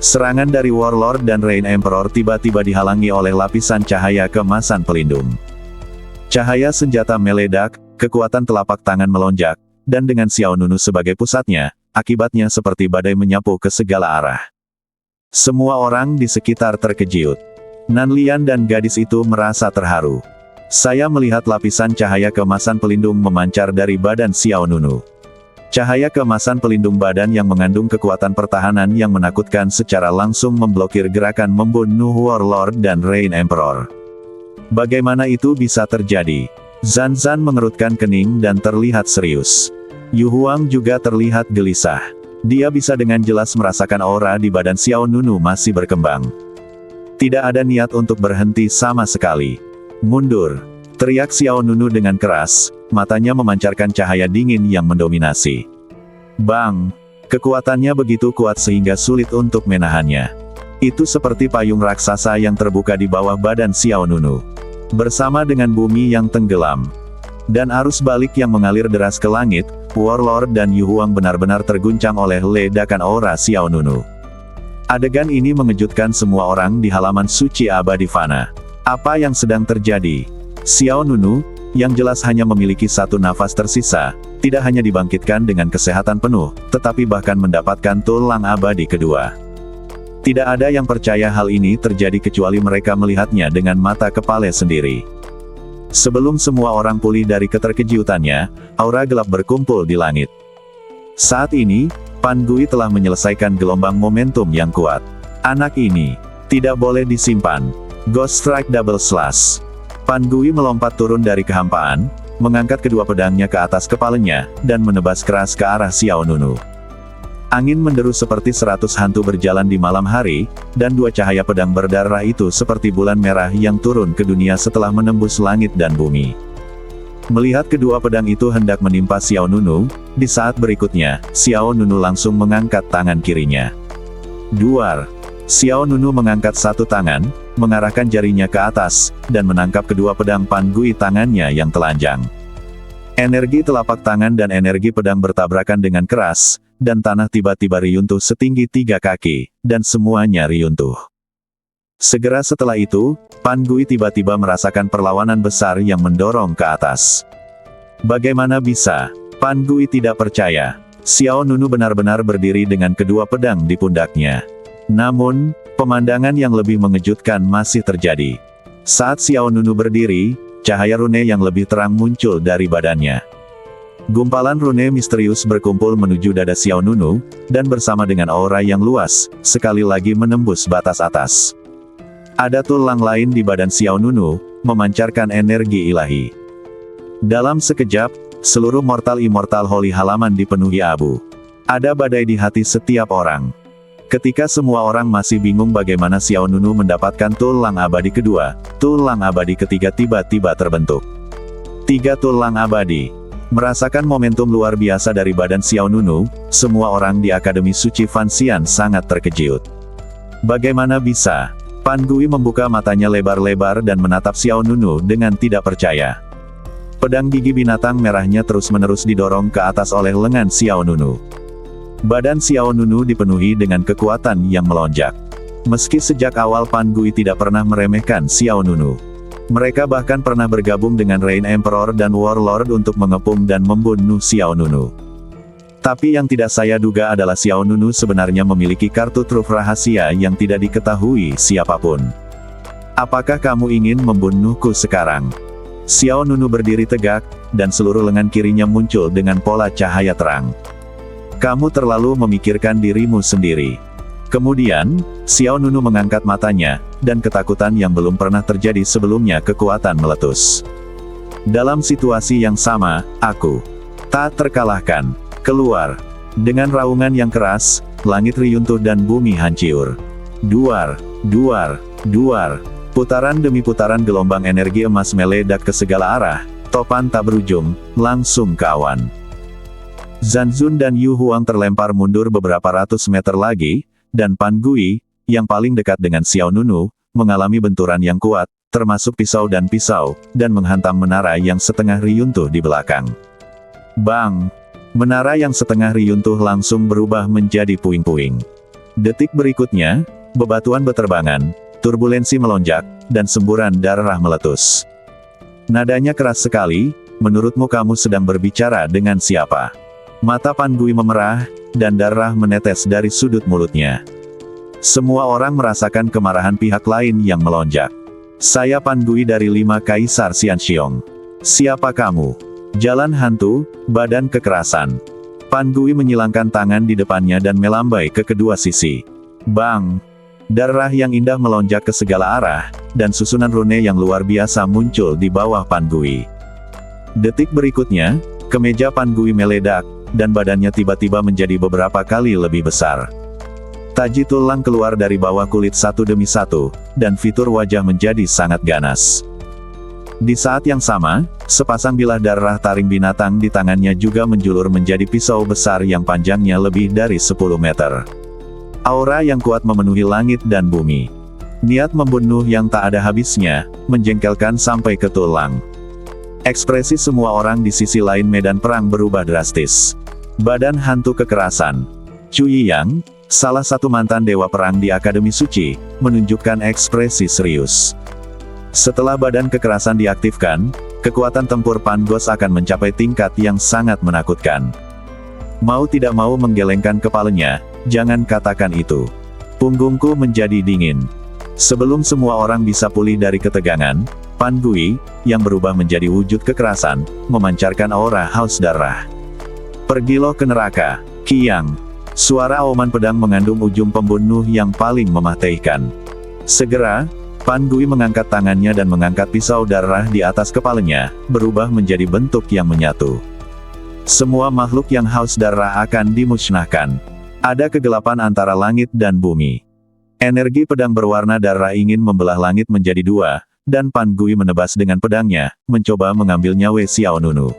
Serangan dari Warlord dan Rain Emperor tiba-tiba dihalangi oleh lapisan cahaya keemasan pelindung. Cahaya senjata meledak, kekuatan telapak tangan melonjak, dan dengan Xiao Nunu sebagai pusatnya, akibatnya seperti badai menyapu ke segala arah. Semua orang di sekitar terkejut. Nanlian dan gadis itu merasa terharu. Saya melihat lapisan cahaya keemasan pelindung memancar dari badan Xiao Nunu. Cahaya keemasan pelindung badan yang mengandung kekuatan pertahanan yang menakutkan secara langsung memblokir gerakan membunuh Warlord dan Rain Emperor. Bagaimana itu bisa terjadi? Zanzan mengerutkan kening dan terlihat serius. Yu Huang juga terlihat gelisah. Dia bisa dengan jelas merasakan aura di badan Xiao Nunu masih berkembang. Tidak ada niat untuk berhenti sama sekali. Mundur! Teriak Xiao Nunu dengan keras, matanya memancarkan cahaya dingin yang mendominasi. Bang! Kekuatannya begitu kuat sehingga sulit untuk menahannya. Itu seperti payung raksasa yang terbuka di bawah badan Xiao Nunu. Bersama dengan bumi yang tenggelam. Dan arus balik yang mengalir deras ke langit, Warlord dan Yu Huang benar-benar terguncang oleh ledakan aura Xiao Nunu. Adegan ini mengejutkan semua orang di halaman suci abadi Fana. Apa yang sedang terjadi? Xiao Nunu, yang jelas hanya memiliki 1 nafas tersisa, tidak hanya dibangkitkan dengan kesehatan penuh, tetapi bahkan mendapatkan tulang abadi kedua. Tidak ada yang percaya hal ini terjadi kecuali mereka melihatnya dengan mata kepala sendiri. Sebelum semua orang pulih dari keterkejutannya, aura gelap berkumpul di langit. Saat ini, Pan Gui telah menyelesaikan gelombang momentum yang kuat. Anak ini tidak boleh disimpan. Ghost Strike Double Slash. Pan Gui melompat turun dari kehampaan, mengangkat kedua pedangnya ke atas kepalanya, dan menebas keras ke arah Xiao Nunu. Angin menderu seperti 100 hantu berjalan di malam hari, dan 2 cahaya pedang berdarah itu seperti bulan merah yang turun ke dunia setelah menembus langit dan bumi. Melihat kedua pedang itu hendak menimpa Xiao Nunu, di saat berikutnya, Xiao Nunu langsung mengangkat tangan kirinya. Duar! Xiao Nunu mengangkat 1 tangan, mengarahkan jarinya ke atas, dan menangkap kedua pedang Pan Gui tangannya yang telanjang. Energi telapak tangan dan energi pedang bertabrakan dengan keras, dan tanah tiba-tiba riyuntuh setinggi 3 kaki, dan semuanya riyuntuh. Segera setelah itu, Pan Gui tiba-tiba merasakan perlawanan besar yang mendorong ke atas. Bagaimana bisa? Pan Gui tidak percaya. Xiao Nunu benar-benar berdiri dengan kedua pedang di pundaknya. Namun, pemandangan yang lebih mengejutkan masih terjadi. Saat Xiao Nunu berdiri, cahaya rune yang lebih terang muncul dari badannya. Gumpalan rune misterius berkumpul menuju dada Xiao Nunu, dan bersama dengan aura yang luas, sekali lagi menembus batas atas. Ada tulang lain di badan Xiao Nunu, memancarkan energi ilahi. Dalam sekejap, seluruh mortal immortal Holy halaman dipenuhi abu. Ada badai di hati setiap orang. Ketika semua orang masih bingung bagaimana Xiao Nunu mendapatkan tulang abadi kedua, tulang abadi ketiga tiba-tiba terbentuk. 3 tulang abadi. Merasakan momentum luar biasa dari badan Xiao Nunu, semua orang di Akademi Suci Fanxian sangat terkejut. Bagaimana bisa? Pan Gui membuka matanya lebar-lebar dan menatap Xiao Nunu dengan tidak percaya. Pedang gigi binatang merahnya terus-menerus didorong ke atas oleh lengan Xiao Nunu. Badan Xiao Nunu dipenuhi dengan kekuatan yang melonjak. Meski sejak awal Pan Gui tidak pernah meremehkan Xiao Nunu. Mereka bahkan pernah bergabung dengan Rain Emperor dan Warlord untuk mengepung dan membunuh Xiao Nunu. Tapi yang tidak saya duga adalah Xiao Nunu sebenarnya memiliki kartu truf rahasia yang tidak diketahui siapapun. Apakah kamu ingin membunuhku sekarang? Xiao Nunu berdiri tegak, dan seluruh lengan kirinya muncul dengan pola cahaya terang. Kamu terlalu memikirkan dirimu sendiri. Kemudian, Xiao Nunu mengangkat matanya, dan ketakutan yang belum pernah terjadi sebelumnya kekuatan meletus. Dalam situasi yang sama, aku tak terkalahkan. Keluar. Dengan raungan yang keras, langit riyuntuh dan bumi hancur. Duar, duar, duar. Putaran demi putaran gelombang energi emas meledak ke segala arah, topan tak berujung, langsung ke awan. Zanzun dan Yu Huang terlempar mundur beberapa ratus meter lagi, dan Pan Gui, yang paling dekat dengan Xiao Nunu, mengalami benturan yang kuat, termasuk pisau, dan menghantam menara yang setengah riyuntuh di belakang. Bang! Menara yang setengah riyuntuh langsung berubah menjadi puing-puing. Detik berikutnya, bebatuan beterbangan, turbulensi melonjak, dan semburan darah meletus. Nadanya keras sekali, menurutmu kamu sedang berbicara dengan siapa? Mata Pan Gui memerah, dan darah menetes dari sudut mulutnya. Semua orang merasakan kemarahan pihak lain yang melonjak. Saya Pan Gui dari 5 Kaisar Xianxiong. Siapa kamu? Jalan hantu, badan kekerasan. Pan Gui menyilangkan tangan di depannya dan melambai ke kedua sisi. Bang! Darah yang indah melonjak ke segala arah, dan susunan rune yang luar biasa muncul di bawah Pan Gui. Detik berikutnya, kemeja Pan Gui meledak, dan badannya tiba-tiba menjadi beberapa kali lebih besar. Taji tulang keluar dari bawah kulit satu demi satu, dan fitur wajah menjadi sangat ganas. Di saat yang sama, sepasang bilah darah taring binatang di tangannya juga menjulur menjadi pisau besar yang panjangnya lebih dari 10 meter. Aura yang kuat memenuhi langit dan bumi. Niat membunuh yang tak ada habisnya, menjengkelkan sampai ke tulang. Ekspresi semua orang di sisi lain medan perang berubah drastis. Badan hantu kekerasan. Chu Yiyang, salah satu mantan dewa perang di Akademi Suci, menunjukkan ekspresi serius. Setelah badan kekerasan diaktifkan, kekuatan tempur Pan Gos akan mencapai tingkat yang sangat menakutkan. Mau tidak mau menggelengkan kepalanya, jangan katakan itu. Punggungku menjadi dingin. Sebelum semua orang bisa pulih dari ketegangan, Pan Gui, yang berubah menjadi wujud kekerasan, memancarkan aura haus darah. Pergilah ke neraka, Qiyang. Suara auman pedang mengandung ujung pembunuh yang paling mematikan. Segera, Pan Gui mengangkat tangannya dan mengangkat pisau darah di atas kepalanya, berubah menjadi bentuk yang menyatu. Semua makhluk yang haus darah akan dimusnahkan. Ada kegelapan antara langit dan bumi. Energi pedang berwarna darah ingin membelah langit menjadi 2, dan Pan Gui menebas dengan pedangnya, mencoba mengambil nyawa Xiao Nunu.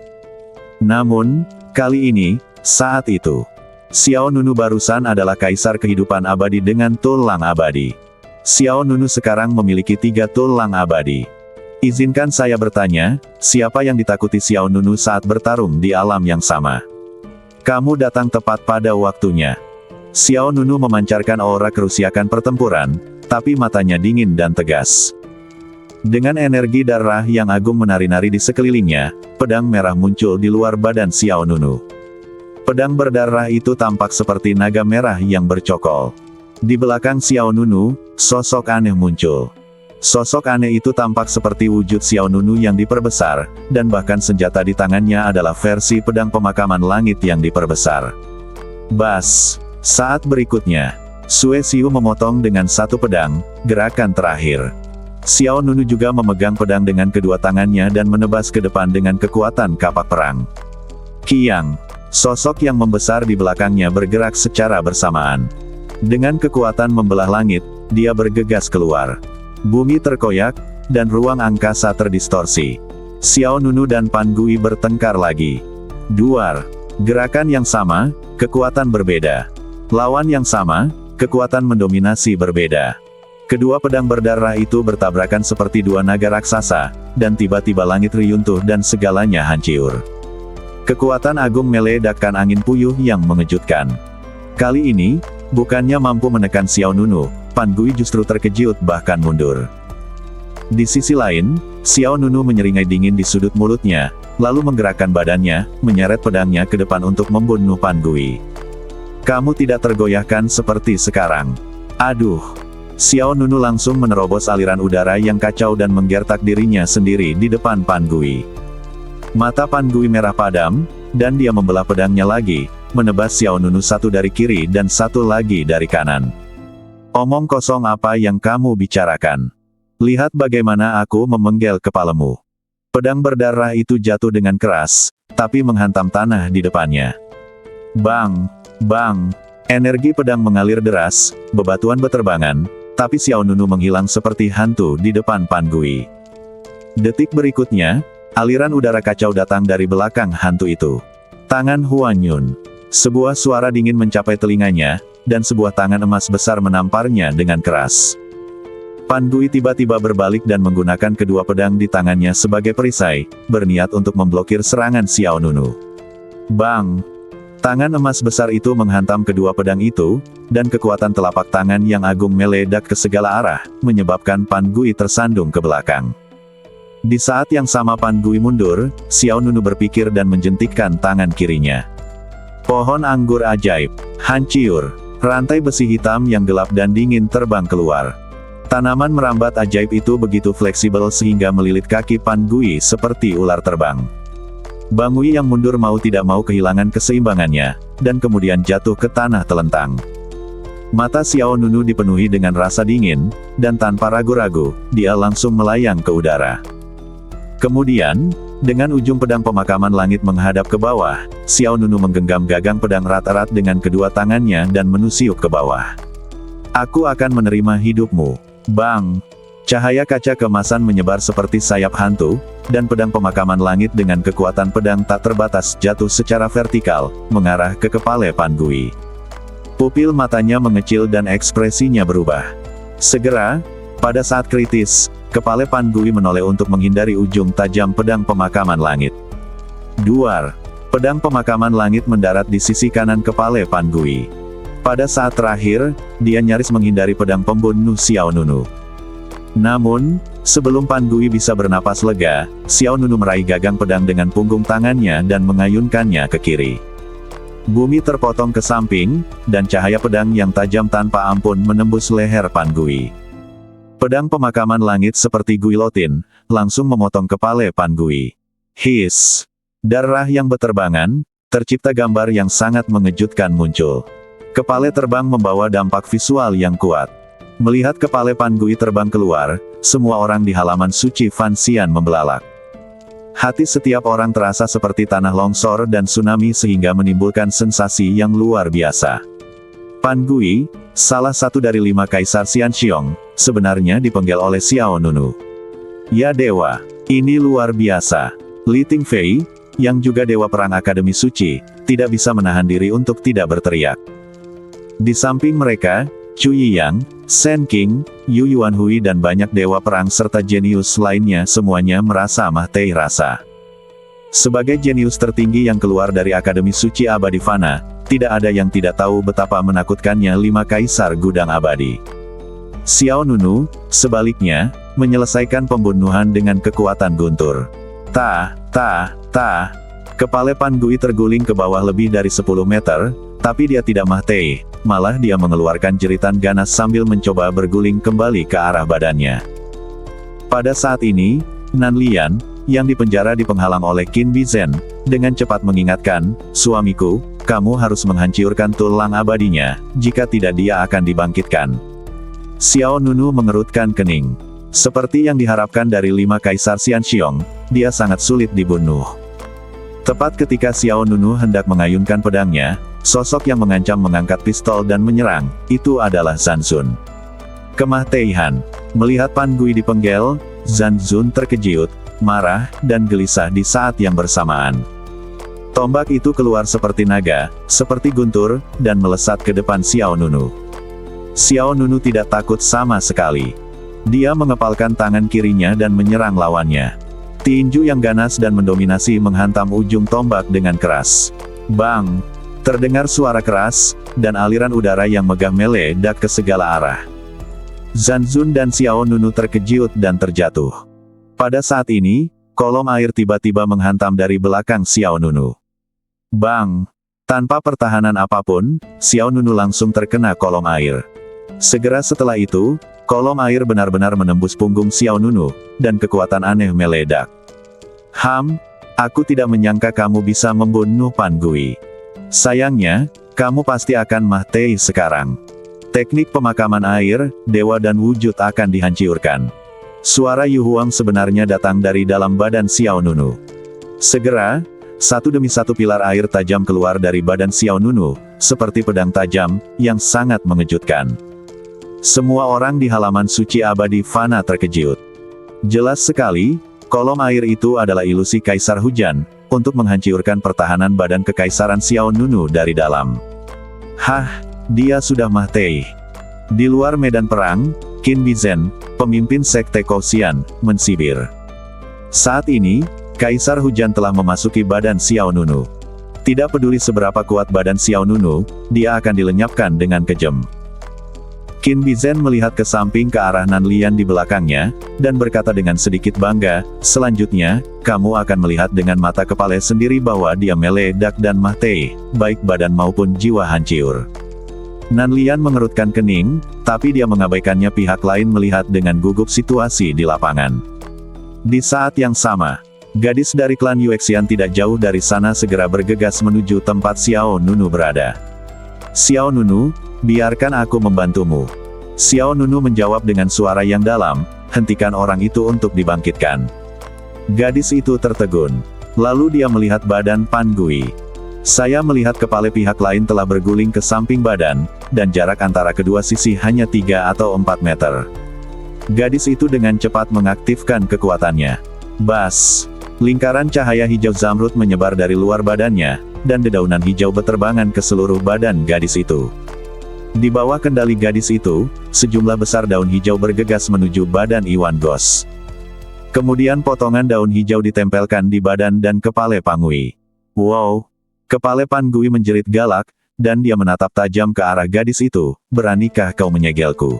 Namun, kali ini, saat itu, Xiao Nunu barusan adalah kaisar kehidupan abadi dengan tulang abadi. Xiao Nunu sekarang memiliki 3 tulang abadi. Izinkan saya bertanya, siapa yang ditakuti Xiao Nunu saat bertarung di alam yang sama? Kamu datang tepat pada waktunya. Xiao Nunu memancarkan aura kerusiakan pertempuran, tapi matanya dingin dan tegas. Dengan energi darah yang agung menari-nari di sekelilingnya, pedang merah muncul di luar badan Xiao Nunu. Pedang berdarah itu tampak seperti naga merah yang bercokol. Di belakang Xiao Nunu, sosok aneh muncul. Sosok aneh itu tampak seperti wujud Xiao Nunu yang diperbesar, dan bahkan senjata di tangannya adalah versi pedang pemakaman langit yang diperbesar. Bas! Saat berikutnya, Sue Xiu memotong dengan satu pedang, gerakan terakhir. Xiao Nunu juga memegang pedang dengan kedua tangannya dan menebas ke depan dengan kekuatan kapak perang. Qiang! Sosok yang membesar di belakangnya bergerak secara bersamaan. Dengan kekuatan membelah langit, dia bergegas keluar. Bumi terkoyak, dan ruang angkasa terdistorsi. Xiao Nunu dan Pan Gui bertengkar lagi. Duar. Gerakan yang sama, kekuatan berbeda. Lawan yang sama, kekuatan mendominasi berbeda. Kedua pedang berdarah itu bertabrakan seperti dua naga raksasa, dan tiba-tiba langit reruntuh dan segalanya hancur. Kekuatan agung meledakkan angin puyuh yang mengejutkan. Kali ini, bukannya mampu menekan Xiao Nunu, Pan Gui justru terkejut bahkan mundur. Di sisi lain, Xiao Nunu menyeringai dingin di sudut mulutnya, lalu menggerakkan badannya, menyeret pedangnya ke depan untuk membunuh Pan Gui. Kamu tidak tergoyahkan seperti sekarang. Aduh! Xiao Nunu langsung menerobos aliran udara yang kacau dan menggertak dirinya sendiri di depan Pan Gui. Mata Pan Gui merah padam, dan dia membelah pedangnya lagi, menebas Xiao Nunu satu dari kiri dan satu lagi dari kanan. Omong kosong apa yang kamu bicarakan? Lihat bagaimana aku memenggel kepalamu. Pedang berdarah itu jatuh dengan keras, tapi menghantam tanah di depannya. Bang! Bang! Energi pedang mengalir deras, bebatuan beterbangan, tapi Xiao Nunu menghilang seperti hantu di depan Pan Gui. Detik berikutnya, aliran udara kacau datang dari belakang hantu itu. Tangan Huan Yun. Sebuah suara dingin mencapai telinganya, dan sebuah tangan emas besar menamparnya dengan keras. Pan Gui tiba-tiba berbalik dan menggunakan kedua pedang di tangannya sebagai perisai, berniat untuk memblokir serangan Xiao Nunu. Bang! Tangan emas besar itu menghantam kedua pedang itu, dan kekuatan telapak tangan yang agung meledak ke segala arah, menyebabkan Pan Gui tersandung ke belakang. Di saat yang sama Pan Gui mundur, Xiao Nunu berpikir dan menjentikkan tangan kirinya. Pohon anggur ajaib, hancur. Rantai besi hitam yang gelap dan dingin terbang keluar. Tanaman merambat ajaib itu begitu fleksibel sehingga melilit kaki Pan Gui seperti ular terbang. Bang Wei yang mundur mau tidak mau kehilangan keseimbangannya, dan kemudian jatuh ke tanah telentang. Mata Xiao Nunu dipenuhi dengan rasa dingin, dan tanpa ragu-ragu, dia langsung melayang ke udara. Kemudian, dengan ujung pedang pemakaman langit menghadap ke bawah, Xiao Nunu menggenggam gagang pedang erat-erat dengan kedua tangannya dan menusiuk ke bawah. Aku akan menerima hidupmu. Bang! Cahaya kaca keemasan menyebar seperti sayap hantu, dan pedang pemakaman langit dengan kekuatan pedang tak terbatas jatuh secara vertikal, mengarah ke kepala Pan Gui. Pupil matanya mengecil dan ekspresinya berubah. Segera, pada saat kritis, kepala Pan Gui menoleh untuk menghindari ujung tajam pedang pemakaman langit. Duar! Pedang pemakaman langit mendarat di sisi kanan kepala Pan Gui. Pada saat terakhir, dia nyaris menghindari pedang pembunuh Xiao Nunu. Namun, sebelum Pan Gui bisa bernapas lega, Xiao Nunu meraih gagang pedang dengan punggung tangannya dan mengayunkannya ke kiri. Bumi terpotong ke samping, dan cahaya pedang yang tajam tanpa ampun menembus leher Pan Gui. Pedang pemakaman langit seperti guilotin, langsung memotong kepala Pan Gui. Hiss! Darah yang beterbangan, tercipta gambar yang sangat mengejutkan muncul. Kepala terbang membawa dampak visual yang kuat. Melihat kepala Pan Gui terbang keluar, semua orang di halaman suci Fan Xian membelalak. Hati setiap orang terasa seperti tanah longsor dan tsunami sehingga menimbulkan sensasi yang luar biasa. Pan Gui, salah satu dari 5 Kaisar Xianxiong, sebenarnya dipenggal oleh Xiao Nunu. Ya dewa, ini luar biasa. Li Tingfei, yang juga dewa perang Akademi Suci, tidak bisa menahan diri untuk tidak berteriak. Di samping mereka, Chu Yiyang, Shen Qing, Yu Yuanhui dan banyak dewa perang serta jenius lainnya semuanya merasa mati rasa. Sebagai jenius tertinggi yang keluar dari Akademi Suci Abadi Fana, tidak ada yang tidak tahu betapa menakutkannya 5 Kaisar Gudang Abadi. Xiao Nunu, sebaliknya, menyelesaikan pembunuhan dengan kekuatan guntur. Kepala Pan Gui terguling ke bawah lebih dari 10 meter, tapi dia tidak mati, malah dia mengeluarkan jeritan ganas sambil mencoba berguling kembali ke arah badannya. Pada saat ini, Nan Lian, yang dipenjara di penghalang oleh Qin Bizhen, dengan cepat mengingatkan, "Suamiku, kamu harus menghancurkan tulang abadinya, jika tidak dia akan dibangkitkan." Xiao Nunu mengerutkan kening. Seperti yang diharapkan dari 5 Kaisar Xianxiong, dia sangat sulit dibunuh. Tepat ketika Xiao Nunu hendak mengayunkan pedangnya, sosok yang mengancam mengangkat pistol dan menyerang, itu adalah Zhan Zun. Kemah Teihan. Melihat Pan Gui dipenggal, Zhan Zun terkejut, marah, dan gelisah di saat yang bersamaan. Tombak itu keluar seperti naga, seperti guntur, dan melesat ke depan Xiao Nunu. Xiao Nunu tidak takut sama sekali. Dia mengepalkan tangan kirinya dan menyerang lawannya. Tinju yang ganas dan mendominasi menghantam ujung tombak dengan keras. Bang! Terdengar suara keras, dan aliran udara yang megah meledak ke segala arah. Zhan Zun dan Xiao Nunu terkejut dan terjatuh. Pada saat ini, kolom air tiba-tiba menghantam dari belakang Xiao Nunu. Bang! Tanpa pertahanan apapun, Xiao Nunu langsung terkena kolom air. Segera setelah itu, kolom air benar-benar menembus punggung Xiao Nunu, dan kekuatan aneh meledak. Aku tidak menyangka kamu bisa membunuh Pan Gui. Sayangnya, kamu pasti akan mati sekarang. Teknik pemakaman air, dewa dan wujud akan dihancurkan. Suara Yu Huang sebenarnya datang dari dalam badan Xiao Nunu. Segera, satu demi satu pilar air tajam keluar dari badan Xiao Nunu, seperti pedang tajam, yang sangat mengejutkan. Semua orang di halaman suci abadi Fana terkejut. Jelas sekali, kolom air itu adalah ilusi Kaisar Hujan, untuk menghancurkan pertahanan badan kekaisaran Xiao Nunu dari dalam. Dia sudah mati. Di luar medan perang, Qin Bizhen, pemimpin sekte Kouxian, mensibir. Saat ini, Kaisar Hujan telah memasuki badan Xiao Nunu. Tidak peduli seberapa kuat badan Xiao Nunu, dia akan dilenyapkan dengan kejam. Qin Bizhen melihat ke samping ke arah Nan Lian di belakangnya, dan berkata dengan sedikit bangga, "Selanjutnya, kamu akan melihat dengan mata kepala sendiri bahwa dia meledak dan mati, baik badan maupun jiwa hancur." Nan Lian mengerutkan kening, tapi dia mengabaikannya. Pihak lain melihat dengan gugup situasi di lapangan. Di saat yang sama, gadis dari klan Yuexian tidak jauh dari sana segera bergegas menuju tempat Xiao Nunu berada. "Xiao Nunu, biarkan aku membantumu." Xiao Nunu menjawab dengan suara yang dalam, "Hentikan orang itu untuk dibangkitkan." Gadis itu tertegun. Lalu dia melihat badan Pan Gui. "Saya melihat kepala pihak lain telah berguling ke samping badan, dan jarak antara kedua sisi hanya 3 atau 4 meter. Gadis itu dengan cepat mengaktifkan kekuatannya. Bas! Lingkaran cahaya hijau zamrud menyebar dari luar badannya, dan dedaunan hijau beterbangan ke seluruh badan gadis itu. Di bawah kendali gadis itu, sejumlah besar daun hijau bergegas menuju badan Iwan Gos. Kemudian potongan daun hijau ditempelkan di badan dan kepala Pan Gui. Wow! Kepala Pan Gui menjerit galak, dan dia menatap tajam ke arah gadis itu. "Beranikah kau menyegelku?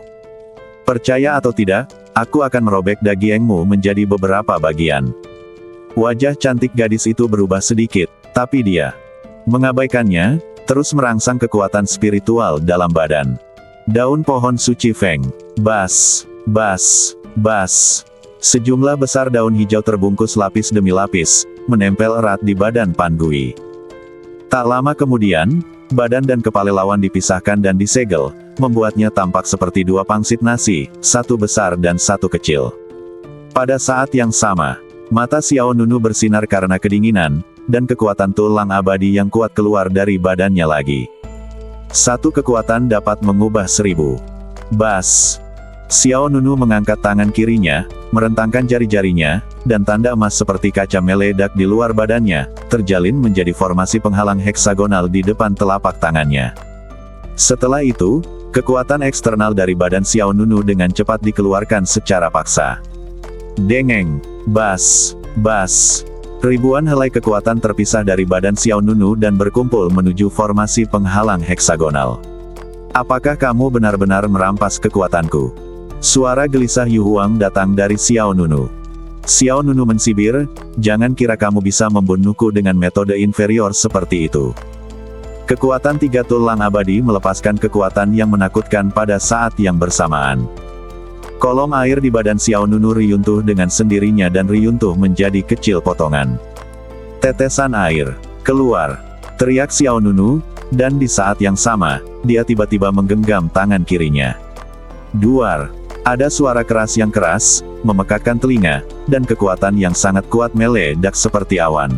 Percaya atau tidak, aku akan merobek dagingmu menjadi beberapa bagian." Wajah cantik gadis itu berubah sedikit, tapi dia mengabaikannya, terus merangsang kekuatan spiritual dalam badan. Daun pohon suci Feng. Bas! Bas! Bas! Sejumlah besar daun hijau terbungkus lapis demi lapis, menempel erat di badan Pan Gui. Tak lama kemudian, badan dan kepala lawan dipisahkan dan disegel, membuatnya tampak seperti dua pangsit nasi, satu besar dan satu kecil. Pada saat yang sama, mata Xiao Nunu bersinar karena kedinginan, dan kekuatan tulang abadi yang kuat keluar dari badannya lagi. Satu kekuatan dapat mengubah 1000. Bas! Xiao Nunu mengangkat tangan kirinya, merentangkan jari-jarinya, dan tanda emas seperti kaca meledak di luar badannya, terjalin menjadi formasi penghalang heksagonal di depan telapak tangannya. Setelah itu, kekuatan eksternal dari badan Xiao Nunu dengan cepat dikeluarkan secara paksa. Dengeng! Bas! Bas! Ribuan helai kekuatan terpisah dari badan Xiao Nunu dan berkumpul menuju formasi penghalang heksagonal. "Apakah kamu benar-benar merampas kekuatanku?" Suara gelisah Yu Huang datang dari Xiao Nunu. Xiao Nunu mensibir, "Jangan kira kamu bisa membunuhku dengan metode inferior seperti itu." Kekuatan tiga tulang abadi melepaskan kekuatan yang menakutkan pada saat yang bersamaan. Kolom air di badan Xiao Nunu riyuntuh dengan sendirinya dan riyuntuh menjadi kecil potongan. Tetesan air keluar, teriak Xiao Nunu, dan di saat yang sama, dia tiba-tiba menggenggam tangan kirinya. Duar, ada suara keras yang keras, memekakkan telinga, dan kekuatan yang sangat kuat meledak seperti awan.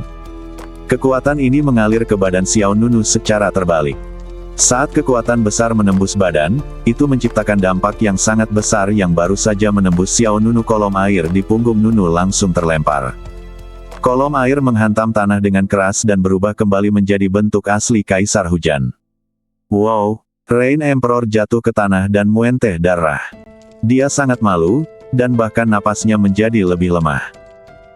Kekuatan ini mengalir ke badan Xiao Nunu secara terbalik. Saat kekuatan besar menembus badan, itu menciptakan dampak yang sangat besar yang baru saja menembus Xiao Nunu. Kolom air di punggung Nunu langsung terlempar. Kolom air menghantam tanah dengan keras dan berubah kembali menjadi bentuk asli Kaisar Hujan. Wow, Rain Emperor jatuh ke tanah dan muenteh darah. Dia sangat malu, dan bahkan napasnya menjadi lebih lemah.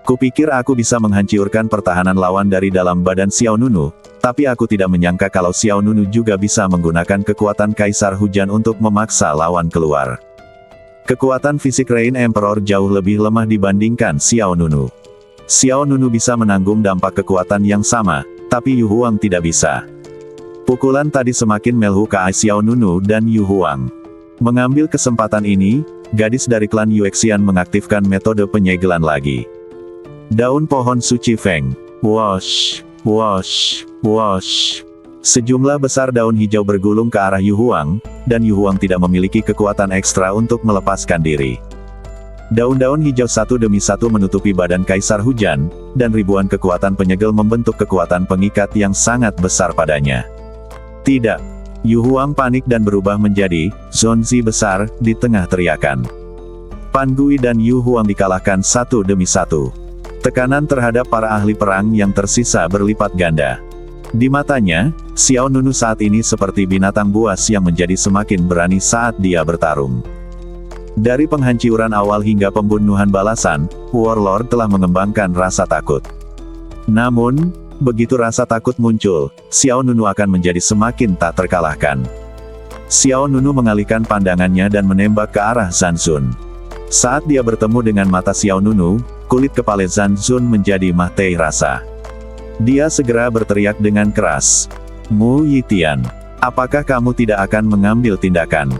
Kupikir aku bisa menghancurkan pertahanan lawan dari dalam badan Xiao Nunu, tapi aku tidak menyangka kalau Xiao Nunu juga bisa menggunakan kekuatan Kaisar Hujan untuk memaksa lawan keluar. Kekuatan fisik Rain Emperor jauh lebih lemah dibandingkan Xiao Nunu. Xiao Nunu bisa menanggung dampak kekuatan yang sama, tapi Yu Huang tidak bisa. Pukulan tadi semakin melhu ke Xiao Nunu dan Yu Huang. Mengambil kesempatan ini, gadis dari klan Yuexian mengaktifkan metode penyegelan lagi. Daun pohon suci Feng. Wosh, wosh, wosh. Sejumlah besar daun hijau bergulung ke arah Yu Huang, dan Yu Huang tidak memiliki kekuatan ekstra untuk melepaskan diri. Daun-daun hijau satu demi satu menutupi badan Kaisar Hujan, dan ribuan kekuatan penyegel membentuk kekuatan pengikat yang sangat besar padanya. Tidak. Yu Huang panik dan berubah menjadi Zonzi besar di tengah teriakan. Pan Gui dan Yu Huang dikalahkan satu demi satu. Tekanan terhadap para ahli perang yang tersisa berlipat ganda. Di matanya, Xiao Nunu saat ini seperti binatang buas yang menjadi semakin berani saat dia bertarung. Dari penghancuran awal hingga pembunuhan balasan, Warlord telah mengembangkan rasa takut. Namun, begitu rasa takut muncul, Xiao Nunu akan menjadi semakin tak terkalahkan. Xiao Nunu mengalihkan pandangannya dan menembak ke arah Zhan Zun. Saat dia bertemu dengan mata Xiao Nunu, kulit kepala Zhan Zun menjadi mati rasa. Dia segera berteriak dengan keras. Mu Yitian, apakah kamu tidak akan mengambil tindakan?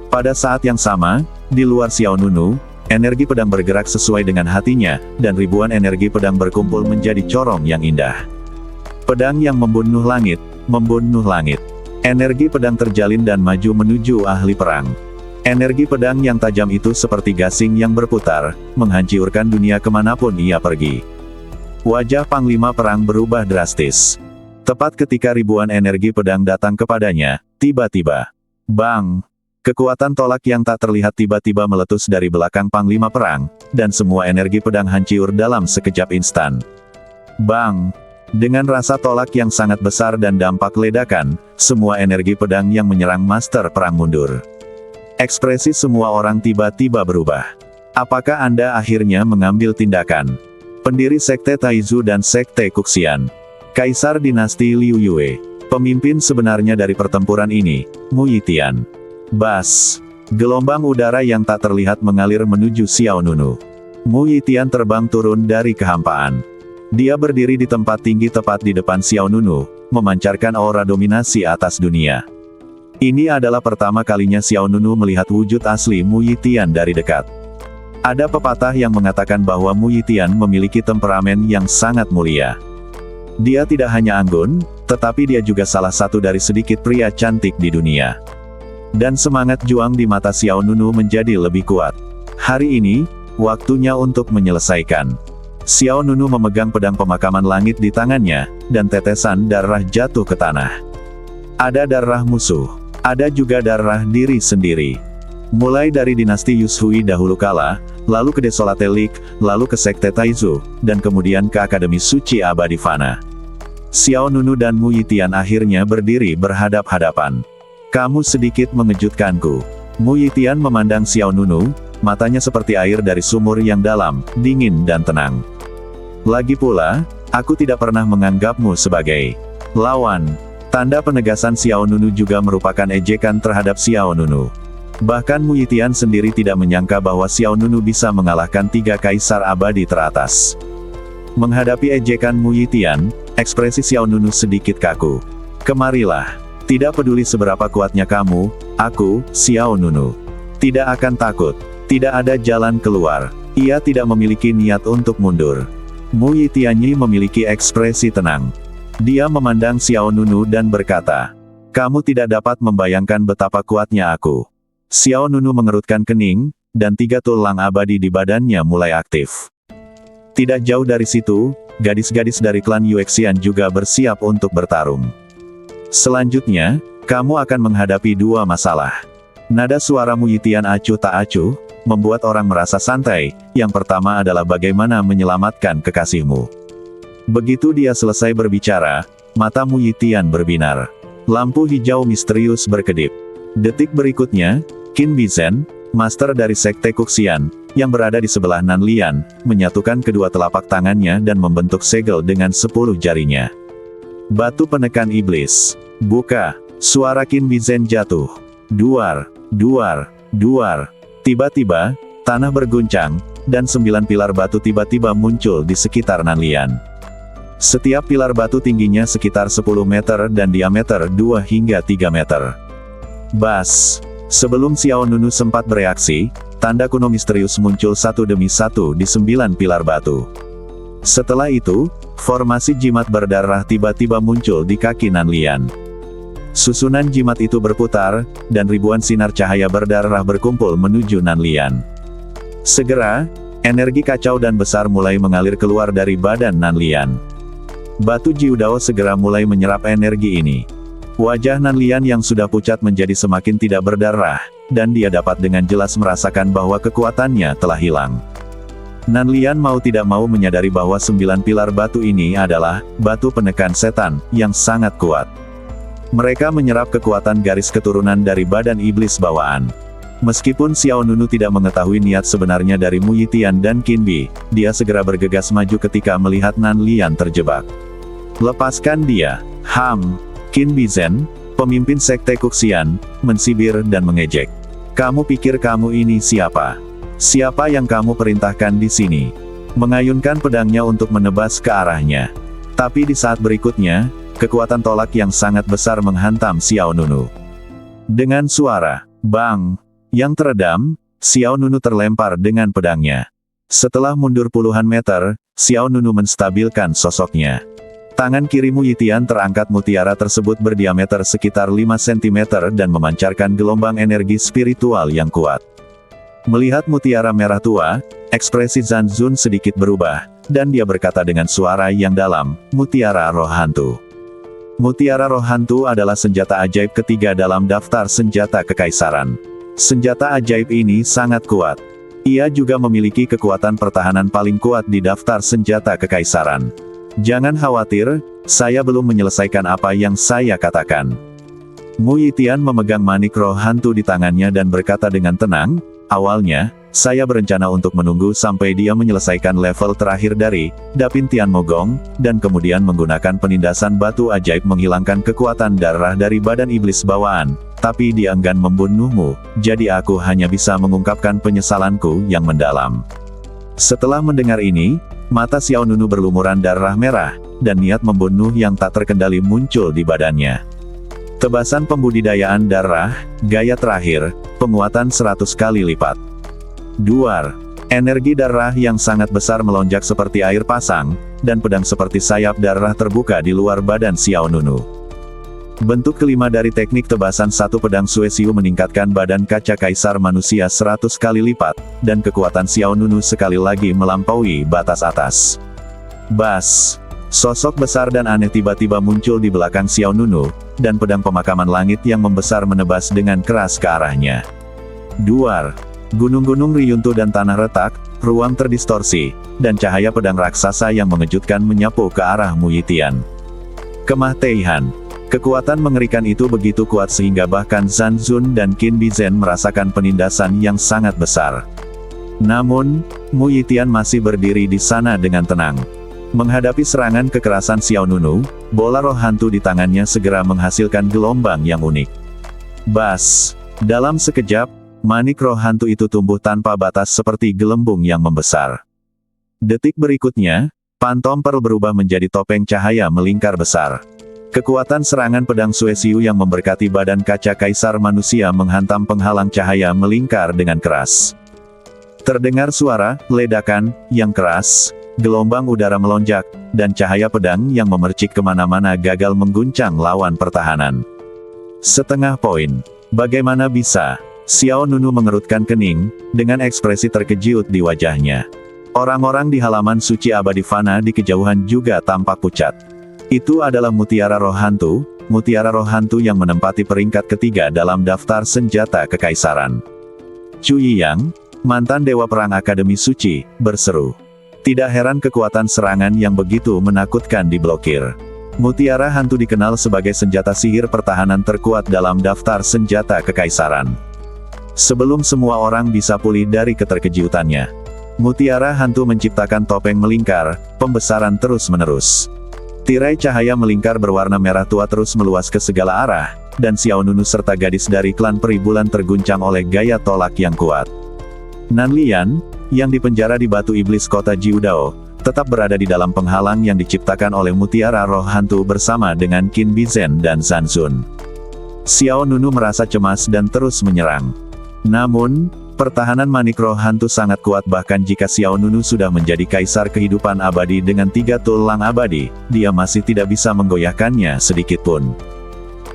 Pada saat yang sama, di luar Xiao Nunu, energi pedang bergerak sesuai dengan hatinya, dan ribuan energi pedang berkumpul menjadi corong yang indah. Pedang yang membunuh langit, membunuh langit. Energi pedang terjalin dan maju menuju ahli perang. Energi pedang yang tajam itu seperti gasing yang berputar, menghancurkan dunia kemanapun ia pergi. Wajah Panglima Perang berubah drastis. Tepat ketika ribuan energi pedang datang kepadanya, tiba-tiba, bang! Kekuatan tolak yang tak terlihat tiba-tiba meletus dari belakang Panglima Perang, dan semua energi pedang hancur dalam sekejap instan. Bang! Dengan rasa tolak yang sangat besar dan dampak ledakan, semua energi pedang yang menyerang Master Perang mundur. Ekspresi semua orang tiba-tiba berubah. Apakah Anda akhirnya mengambil tindakan? Pendiri Sekte Taizu dan Sekte Kuxian. Kaisar Dinasti Liu Yue. Pemimpin sebenarnya dari pertempuran ini, Mu Yitian. Bas. Gelombang udara yang tak terlihat mengalir menuju Xiao Nunu. Mu Yitian terbang turun dari kehampaan. Dia berdiri di tempat tinggi tepat di depan Xiao Nunu, memancarkan aura dominasi atas dunia. Ini adalah pertama kalinya Xiao Nunu melihat wujud asli Mu Yitian dari dekat. Ada pepatah yang mengatakan bahwa Mu Yitian memiliki temperamen yang sangat mulia. Dia tidak hanya anggun, tetapi dia juga salah satu dari sedikit pria cantik di dunia. Dan semangat juang di mata Xiao Nunu menjadi lebih kuat. Hari ini, waktunya untuk menyelesaikan. Xiao Nunu memegang pedang pemakaman langit di tangannya, dan tetesan darah jatuh ke tanah. Ada darah musuh. Ada juga darah diri sendiri. Mulai dari dinasti Yushui dahulu kala, lalu ke Desolate League, lalu ke Sekte Taizu, dan kemudian ke Akademi Suci Abadi Fana. Xiao Nunu dan Mu Yitian akhirnya berdiri berhadap-hadapan. Kamu sedikit mengejutkanku. Mu Yitian memandang Xiao Nunu, matanya seperti air dari sumur yang dalam, dingin dan tenang. Lagi pula, aku tidak pernah menganggapmu sebagai lawan. Tanda penegasan Xiao Nunu juga merupakan ejekan terhadap Xiao Nunu. Bahkan Mu Yitian sendiri tidak menyangka bahwa Xiao Nunu bisa mengalahkan 3 kaisar abadi teratas. Menghadapi ejekan Mu Yitian, ekspresi Xiao Nunu sedikit kaku. Kemarilah. Tidak peduli seberapa kuatnya kamu, aku, Xiao Nunu, tidak akan takut. Tidak ada jalan keluar. Ia tidak memiliki niat untuk mundur. Mu Yitianyi memiliki ekspresi tenang. Dia memandang Xiao Nunu dan berkata, "Kamu tidak dapat membayangkan betapa kuatnya aku." Xiao Nunu mengerutkan kening, dan 3 tulang abadi di badannya mulai aktif. Tidak jauh dari situ, gadis-gadis dari klan Yuexian juga bersiap untuk bertarung. Selanjutnya, kamu akan menghadapi 2 masalah. Nada suara Mu Yitian acuh tak acuh, membuat orang merasa santai. Yang pertama adalah bagaimana menyelamatkan kekasihmu. Begitu dia selesai berbicara, mata Mu Yitian berbinar. Lampu hijau misterius berkedip. Detik berikutnya, Qin Bizhen, master dari Sekte Kuxian, yang berada di sebelah Nan Lian, menyatukan kedua telapak tangannya dan membentuk segel dengan 10 jarinya. Batu penekan iblis. Buka. Suara Qin Bizhen jatuh. Duar, duar, duar. Tiba-tiba, tanah berguncang, dan 9 pilar batu tiba-tiba muncul di sekitar Nan Lian. Setiap pilar batu tingginya sekitar 10 meter dan diameter 2 hingga 3 meter. Bas. Sebelum Xiao Nunu sempat bereaksi, tanda kuno misterius muncul satu demi satu di 9 pilar batu. Setelah itu, formasi jimat berdarah tiba-tiba muncul di kaki Nan Lian. Susunan jimat itu berputar, dan ribuan sinar cahaya berdarah berkumpul menuju Nan Lian. Segera, energi kacau dan besar mulai mengalir keluar dari badan Nan Lian. Batu Jiudao segera mulai menyerap energi ini. Wajah Nan Lian yang sudah pucat menjadi semakin tidak berdarah, dan dia dapat dengan jelas merasakan bahwa kekuatannya telah hilang. Nan Lian mau tidak mau menyadari bahwa 9 pilar batu ini adalah batu penekan setan yang sangat kuat. Mereka menyerap kekuatan garis keturunan dari badan iblis bawaan. Meskipun Xiao Nunu tidak mengetahui niat sebenarnya dari Mu Yitian dan Qin Bi, dia segera bergegas maju ketika melihat Nan Lian terjebak. "Lepaskan dia." Qin Bizhen, pemimpin Sekte Kuxian, mensibir dan mengejek. "Kamu pikir kamu ini siapa? Siapa yang kamu perintahkan di sini?" Mengayunkan pedangnya untuk menebas ke arahnya. Tapi di saat berikutnya, kekuatan tolak yang sangat besar menghantam Xiao Nunu. Dengan suara bang yang teredam, Xiao Nunu terlempar dengan pedangnya. Setelah mundur puluhan meter, Xiao Nunu menstabilkan sosoknya. Tangan kiri Mu Yitian terangkat, mutiara tersebut berdiameter sekitar 5 cm dan memancarkan gelombang energi spiritual yang kuat. Melihat mutiara merah tua, ekspresi Zhan Zun sedikit berubah, dan dia berkata dengan suara yang dalam, "Mutiara roh hantu." Mutiara roh hantu adalah senjata ajaib ketiga dalam daftar senjata kekaisaran. Senjata ajaib ini sangat kuat. Ia juga memiliki kekuatan pertahanan paling kuat di daftar senjata kekaisaran. Jangan khawatir, saya belum menyelesaikan apa yang saya katakan. Mu Yitian memegang manik roh hantu di tangannya dan berkata dengan tenang, "Awalnya, saya berencana untuk menunggu sampai dia menyelesaikan level terakhir dari Dapin Tian Mogong, dan kemudian menggunakan penindasan batu ajaib menghilangkan kekuatan darah dari badan iblis bawaan, tapi dia enggan membunuhmu, jadi aku hanya bisa mengungkapkan penyesalanku yang mendalam." Setelah mendengar ini, mata Xiao Nunu berlumuran darah merah, dan niat membunuh yang tak terkendali muncul di badannya. Tebasan pembudidayaan darah, gaya terakhir, penguatan 100 kali lipat. Duar. Energi darah yang sangat besar melonjak seperti air pasang, dan pedang seperti sayap darah terbuka di luar badan Xiao Nunu. Bentuk kelima dari teknik tebasan satu pedang Suesiu meningkatkan badan kaca kaisar manusia 100 kali lipat, dan kekuatan Xiao Nunu sekali lagi melampaui batas atas. Bas. Sosok besar dan aneh tiba-tiba muncul di belakang Xiao Nunu, dan pedang pemakaman langit yang membesar menebas dengan keras ke arahnya. Duar. Gunung-gunung riyuntuh dan tanah retak, ruang terdistorsi, dan cahaya pedang raksasa yang mengejutkan menyapu ke arah Mu Yitian. Kemah Teihan. Kekuatan mengerikan itu begitu kuat sehingga bahkan Zhan Zun dan Qin Bizhen merasakan penindasan yang sangat besar. Namun, Mu Yitian masih berdiri di sana dengan tenang. Menghadapi serangan kekerasan Xiao Nunu, bola roh hantu di tangannya segera menghasilkan gelombang yang unik. Bas. Dalam sekejap, manik roh hantu itu tumbuh tanpa batas seperti gelembung yang membesar. Detik berikutnya, Phantom Pearl berubah menjadi topeng cahaya melingkar besar. Kekuatan serangan pedang Suesiu yang memberkati badan kaca kaisar manusia menghantam penghalang cahaya melingkar dengan keras. Terdengar suara ledakan yang keras, gelombang udara melonjak, dan cahaya pedang yang memercik kemana-mana gagal mengguncang lawan pertahanan. Setengah poin. Bagaimana bisa? Xiao Nunu mengerutkan kening, dengan ekspresi terkejut di wajahnya. Orang-orang di halaman suci abadi fana di kejauhan juga tampak pucat. Itu adalah mutiara roh hantu yang menempati peringkat ketiga dalam daftar senjata kekaisaran. Chu Yiyang, mantan Dewa Perang Akademi Suci, berseru. Tidak heran kekuatan serangan yang begitu menakutkan diblokir. Mutiara hantu dikenal sebagai senjata sihir pertahanan terkuat dalam daftar senjata kekaisaran. Sebelum semua orang bisa pulih dari keterkejutannya, mutiara hantu menciptakan topeng melingkar, pembesaran terus-menerus. Tirai cahaya melingkar berwarna merah tua terus meluas ke segala arah, dan Xiao Nunu serta gadis dari klan peri bulan terguncang oleh gaya tolak yang kuat. Nan Lian, yang dipenjara di batu iblis kota Jiudao, tetap berada di dalam penghalang yang diciptakan oleh mutiara roh hantu bersama dengan Qin Bizhen dan Zhan Zun. Xiao Nunu merasa cemas dan terus menyerang. Namun, pertahanan manik roh hantu sangat kuat bahkan jika Xiao Nunu sudah menjadi kaisar kehidupan abadi dengan 3 tulang abadi, dia masih tidak bisa menggoyahkannya sedikitpun.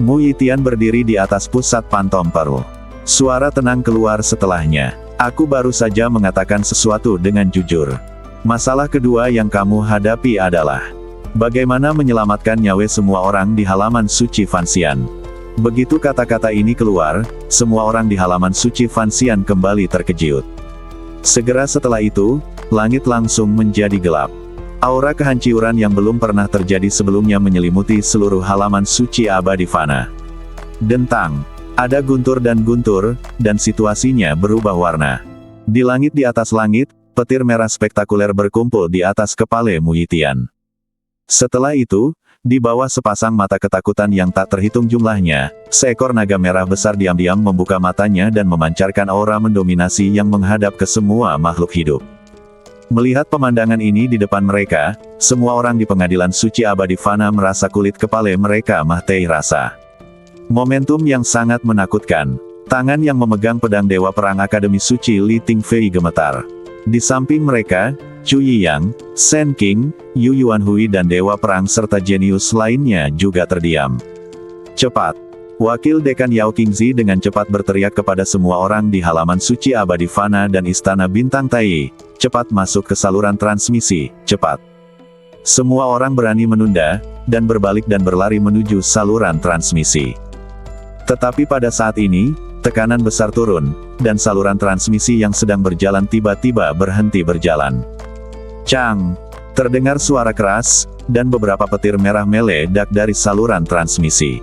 Mu Yitian berdiri di atas pusat Phantom Pearl. Suara tenang keluar setelahnya. Aku baru saja mengatakan sesuatu dengan jujur. Masalah kedua yang kamu hadapi adalah bagaimana menyelamatkan nyawa semua orang di halaman suci Fanxian. Begitu kata-kata ini keluar, semua orang di halaman suci Fanxian kembali terkejut. Segera setelah itu, langit langsung menjadi gelap. Aura kehancuran yang belum pernah terjadi sebelumnya menyelimuti seluruh halaman suci abadi fana. Dentang. Ada guntur, dan situasinya berubah warna. Di langit di atas langit, petir merah spektakuler berkumpul di atas kepala Mu Yitian. Setelah itu, di bawah sepasang mata ketakutan yang tak terhitung jumlahnya, seekor naga merah besar diam-diam membuka matanya dan memancarkan aura mendominasi yang menghadap ke semua makhluk hidup. Melihat pemandangan ini di depan mereka, semua orang di pengadilan suci abadi fana merasa kulit kepala mereka mati rasa. Momentum yang sangat menakutkan. Tangan yang memegang pedang Dewa Perang Akademi Suci Li Tingfei gemetar. Di samping mereka, Chu Yiyang, Shen Qing, Yu Yuanhui dan Dewa Perang serta jenius lainnya juga terdiam. Cepat! Wakil Dekan Yao Qingzi dengan cepat berteriak kepada semua orang di halaman suci abadi fana dan Istana Bintang Tai, cepat masuk ke saluran transmisi, cepat! Semua orang berani menunda, dan berbalik dan berlari menuju saluran transmisi. Tetapi pada saat ini, tekanan besar turun, dan saluran transmisi yang sedang berjalan tiba-tiba berhenti berjalan. Cang! Terdengar suara keras, dan beberapa petir merah meledak dari saluran transmisi.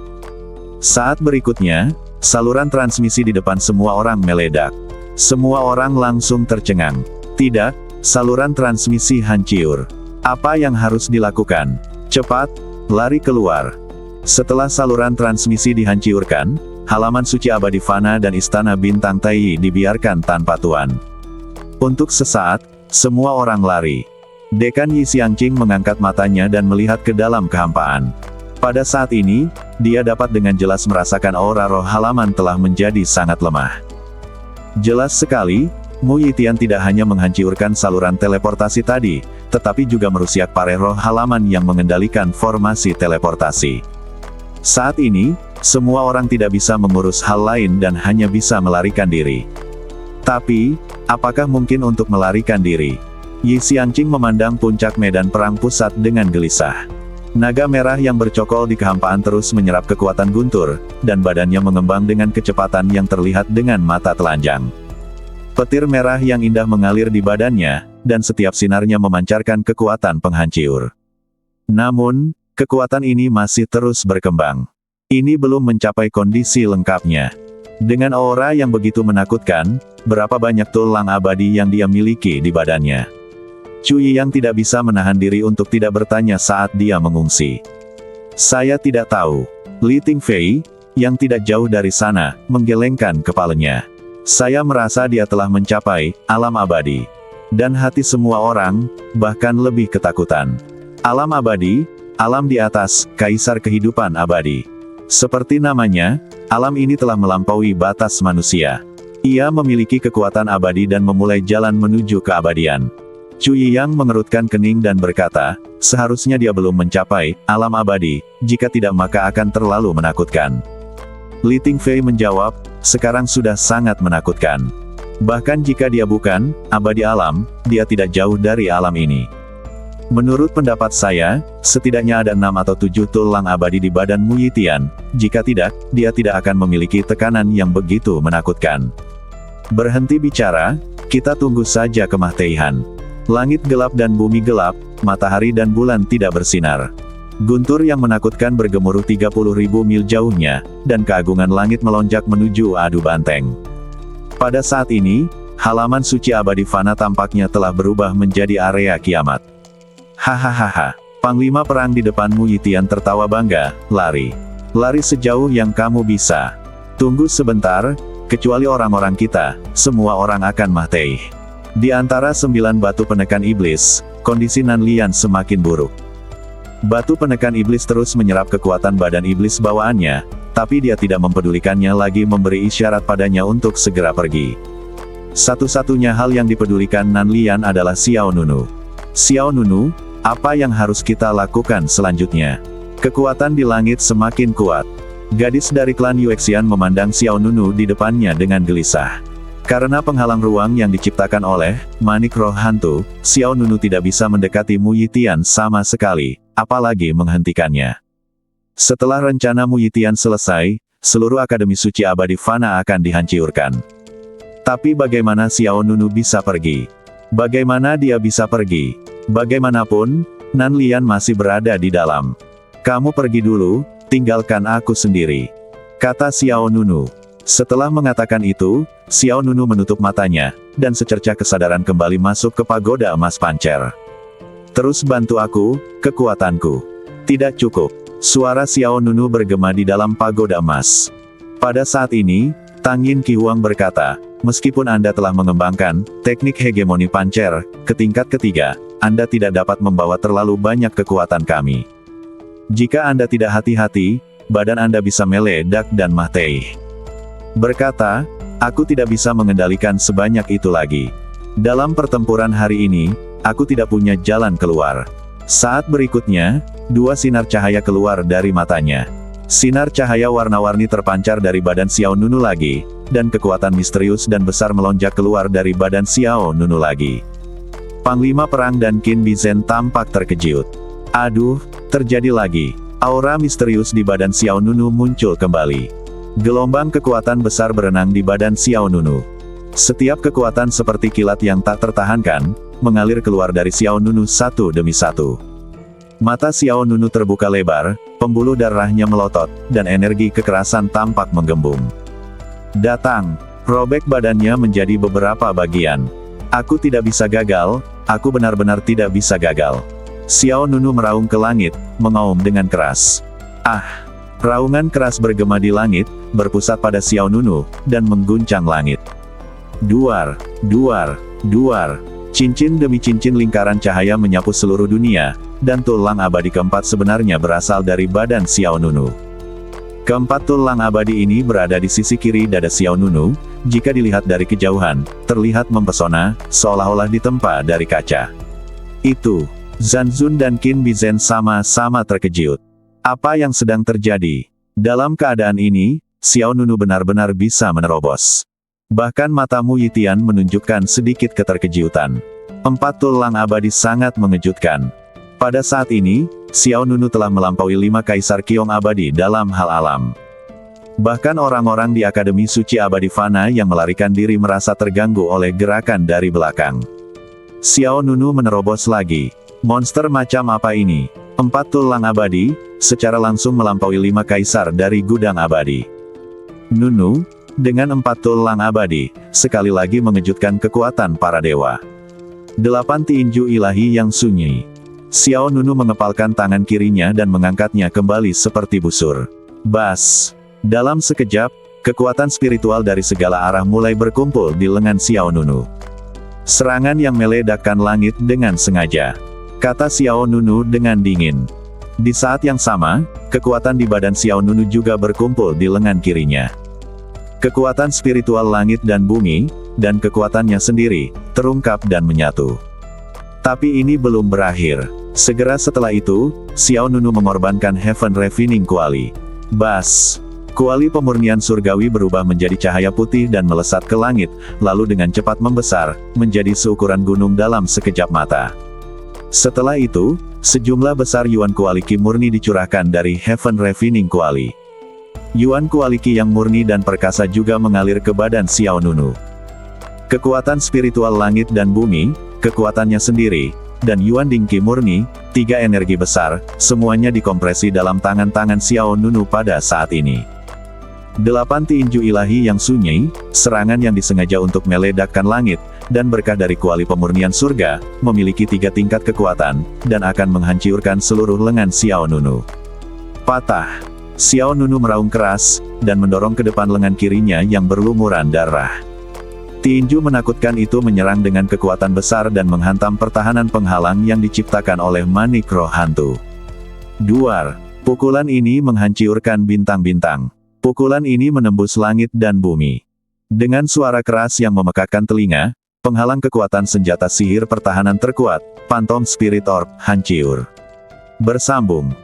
Saat berikutnya, saluran transmisi di depan semua orang meledak. Semua orang langsung tercengang. Tidak, saluran transmisi hancur. Apa yang harus dilakukan? Cepat, lari keluar. Setelah saluran transmisi dihancurkan, halaman suci abadi fana dan Istana Bintang Tai dibiarkan tanpa tuan. Untuk sesaat, semua orang lari. Dekan Yi Xiangqing mengangkat matanya dan melihat ke dalam kehampaan. Pada saat ini, dia dapat dengan jelas merasakan aura roh halaman telah menjadi sangat lemah. Jelas sekali, Mu Yitian tidak hanya menghancurkan saluran teleportasi tadi, tetapi juga merusak para roh halaman yang mengendalikan formasi teleportasi. Saat ini, semua orang tidak bisa mengurus hal lain dan hanya bisa melarikan diri. Tapi, apakah mungkin untuk melarikan diri? Yi Xiangqing memandang puncak medan perang pusat dengan gelisah. Naga merah yang bercokol di kehampaan terus menyerap kekuatan guntur, dan badannya mengembang dengan kecepatan yang terlihat dengan mata telanjang. Petir merah yang indah mengalir di badannya, dan setiap sinarnya memancarkan kekuatan penghancur. Namun, kekuatan ini masih terus berkembang. Ini belum mencapai kondisi lengkapnya. Dengan aura yang begitu menakutkan, berapa banyak tulang abadi yang dia miliki di badannya. Chu Yiyang tidak bisa menahan diri untuk tidak bertanya saat dia mengungsi. Saya tidak tahu. Li Tingfei, yang tidak jauh dari sana, menggelengkan kepalanya. Saya merasa dia telah mencapai alam abadi. Dan hati semua orang, bahkan lebih ketakutan. Alam abadi, Alam di atas, kaisar kehidupan abadi. Seperti namanya, alam ini telah melampaui batas manusia. Ia memiliki kekuatan abadi dan memulai jalan menuju keabadian. Cui Yang mengerutkan kening dan berkata, seharusnya dia belum mencapai alam abadi, jika tidak maka akan terlalu menakutkan. Li Tingfei menjawab, sekarang sudah sangat menakutkan. Bahkan jika dia bukan abadi alam, dia tidak jauh dari alam ini. Menurut pendapat saya, setidaknya ada 6 atau 7 tulang abadi di badan Mu Yitian, jika tidak, dia tidak akan memiliki tekanan yang begitu menakutkan. Berhenti bicara, kita tunggu saja kematian. Langit gelap dan bumi gelap, matahari dan bulan tidak bersinar. Guntur yang menakutkan bergemuruh 30.000 mil jauhnya, dan keagungan langit melonjak menuju adu banteng. Pada saat ini, halaman suci abadi Fana tampaknya telah berubah menjadi area kiamat. Hahaha, Panglima perang di depan Mu Yitian tertawa bangga, lari. Lari sejauh yang kamu bisa. Tunggu sebentar, kecuali orang-orang kita, semua orang akan mati. Di antara 9 batu penekan iblis, kondisi Nanlian semakin buruk. Batu penekan iblis terus menyerap kekuatan badan iblis bawaannya, tapi dia tidak mempedulikannya lagi memberi isyarat padanya untuk segera pergi. Satu-satunya hal yang dipedulikan Nanlian adalah Xiao Nunu. Xiao Nunu, apa yang harus kita lakukan selanjutnya? Kekuatan di langit semakin kuat. Gadis dari klan Yuexian memandang Xiao Nunu di depannya dengan gelisah. Karena penghalang ruang yang diciptakan oleh manik roh hantu, Xiao Nunu tidak bisa mendekati Mu Yitian sama sekali, apalagi menghentikannya. Setelah rencana Mu Yitian selesai, seluruh Akademi Suci Abadi Fana akan dihancurkan. Tapi bagaimana Xiao Nunu bisa pergi? Bagaimana dia bisa pergi? Bagaimanapun, Nanlian masih berada di dalam. Kamu pergi dulu, tinggalkan aku sendiri, kata Xiao Nunu. Setelah mengatakan itu, Xiao Nunu menutup matanya, dan secercah kesadaran kembali masuk ke pagoda emas pancer. Terus bantu aku, kekuatanku. Tidak cukup. Suara Xiao Nunu bergema di dalam pagoda emas. Pada saat ini, Tang Yin Qihuang berkata, meskipun Anda telah mengembangkan teknik hegemoni pancer ke tingkat ketiga, Anda tidak dapat membawa terlalu banyak kekuatan kami. Jika Anda tidak hati-hati, badan Anda bisa meledak dan mati. Berkata, aku tidak bisa mengendalikan sebanyak itu lagi. Dalam pertempuran hari ini, aku tidak punya jalan keluar. Saat berikutnya, 2 sinar cahaya keluar dari matanya. Sinar cahaya warna-warni terpancar dari badan Xiao Nunu lagi, dan kekuatan misterius dan besar melonjak keluar dari badan Xiao Nunu lagi. Panglima perang dan Qin Bizhen tampak terkejut. Aduh, terjadi lagi. Aura misterius di badan Xiao Nunu muncul kembali. Gelombang kekuatan besar berenang di badan Xiao Nunu. Setiap kekuatan seperti kilat yang tak tertahankan, mengalir keluar dari Xiao Nunu satu demi satu. Mata Xiao Nunu terbuka lebar, pembuluh darahnya melotot, dan energi kekerasan tampak menggembung. Datang, robek badannya menjadi beberapa bagian. Aku tidak bisa gagal, aku benar-benar tidak bisa gagal. Xiao Nunu meraung ke langit, mengaum dengan keras. Ah! Raungan keras bergema di langit, berpusat pada Xiao Nunu, dan mengguncang langit. Duar, duar, duar. Cincin demi cincin lingkaran cahaya menyapu seluruh dunia, dan tulang abadi keempat sebenarnya berasal dari badan Xiao Nunu. Keempat tulang abadi ini berada di sisi kiri dada Xiao Nunu, jika dilihat dari kejauhan, terlihat mempesona, seolah-olah ditempa dari kaca. Itu, Zanzun dan Qin Bizhen sama-sama terkejut. Apa yang sedang terjadi? Dalam keadaan ini, Xiao Nunu benar-benar bisa menerobos. Bahkan mata Mu Yitian menunjukkan sedikit keterkejutan. 4 tulang abadi sangat mengejutkan. Pada saat ini, Xiao Nunu telah melampaui 5 kaisar Qiong abadi dalam hal alam. Bahkan orang-orang di Akademi Suci Abadi Fana yang melarikan diri merasa terganggu oleh gerakan dari belakang. Xiao Nunu menerobos lagi. Monster macam apa ini? 4 tulang abadi, secara langsung melampaui 5 kaisar dari gudang abadi. Nunu, dengan 4 tulang abadi, sekali lagi mengejutkan kekuatan para dewa. 8 tinju ilahi yang sunyi. Xiao Nunu mengepalkan tangan kirinya dan mengangkatnya kembali seperti busur. Bas! Dalam sekejap, kekuatan spiritual dari segala arah mulai berkumpul di lengan Xiao Nunu. Serangan yang meledakkan langit dengan sengaja, kata Xiao Nunu dengan dingin. Di saat yang sama, kekuatan di badan Xiao Nunu juga berkumpul di lengan kirinya. Kekuatan spiritual langit dan bumi, dan kekuatannya sendiri, terungkap dan menyatu. Tapi ini belum berakhir. Segera setelah itu, Xiao Nunu mengorbankan Heaven Refining Kuali. Bas! Kuali pemurnian surgawi berubah menjadi cahaya putih dan melesat ke langit, lalu dengan cepat membesar, menjadi seukuran gunung dalam sekejap mata. Setelah itu, sejumlah besar Yuan Kuali Ki murni dicurahkan dari Heaven Refining Kuali. Yuan Kuali Ki yang murni dan perkasa juga mengalir ke badan Xiao Nunu. Kekuatan spiritual langit dan bumi, kekuatannya sendiri, dan Yuan Ding Ki murni, 3 energi besar, semuanya dikompresi dalam tangan-tangan Xiao Nunu pada saat ini. 8 tinju ilahi yang sunyi, serangan yang disengaja untuk meledakkan langit, dan berkah dari kuali pemurnian surga, memiliki 3 tingkat kekuatan, dan akan menghancurkan seluruh lengan Xiao Nunu. Patah. Xiao Nunu meraung keras, dan mendorong ke depan lengan kirinya yang berlumuran darah. Tinju menakutkan itu menyerang dengan kekuatan besar dan menghantam pertahanan penghalang yang diciptakan oleh manik roh hantu. Duar. Pukulan ini menghancurkan bintang-bintang. Pukulan ini menembus langit dan bumi. Dengan suara keras yang memekakkan telinga, penghalang kekuatan senjata sihir pertahanan terkuat, Phantom Spirit Orb, hancur. Bersambung.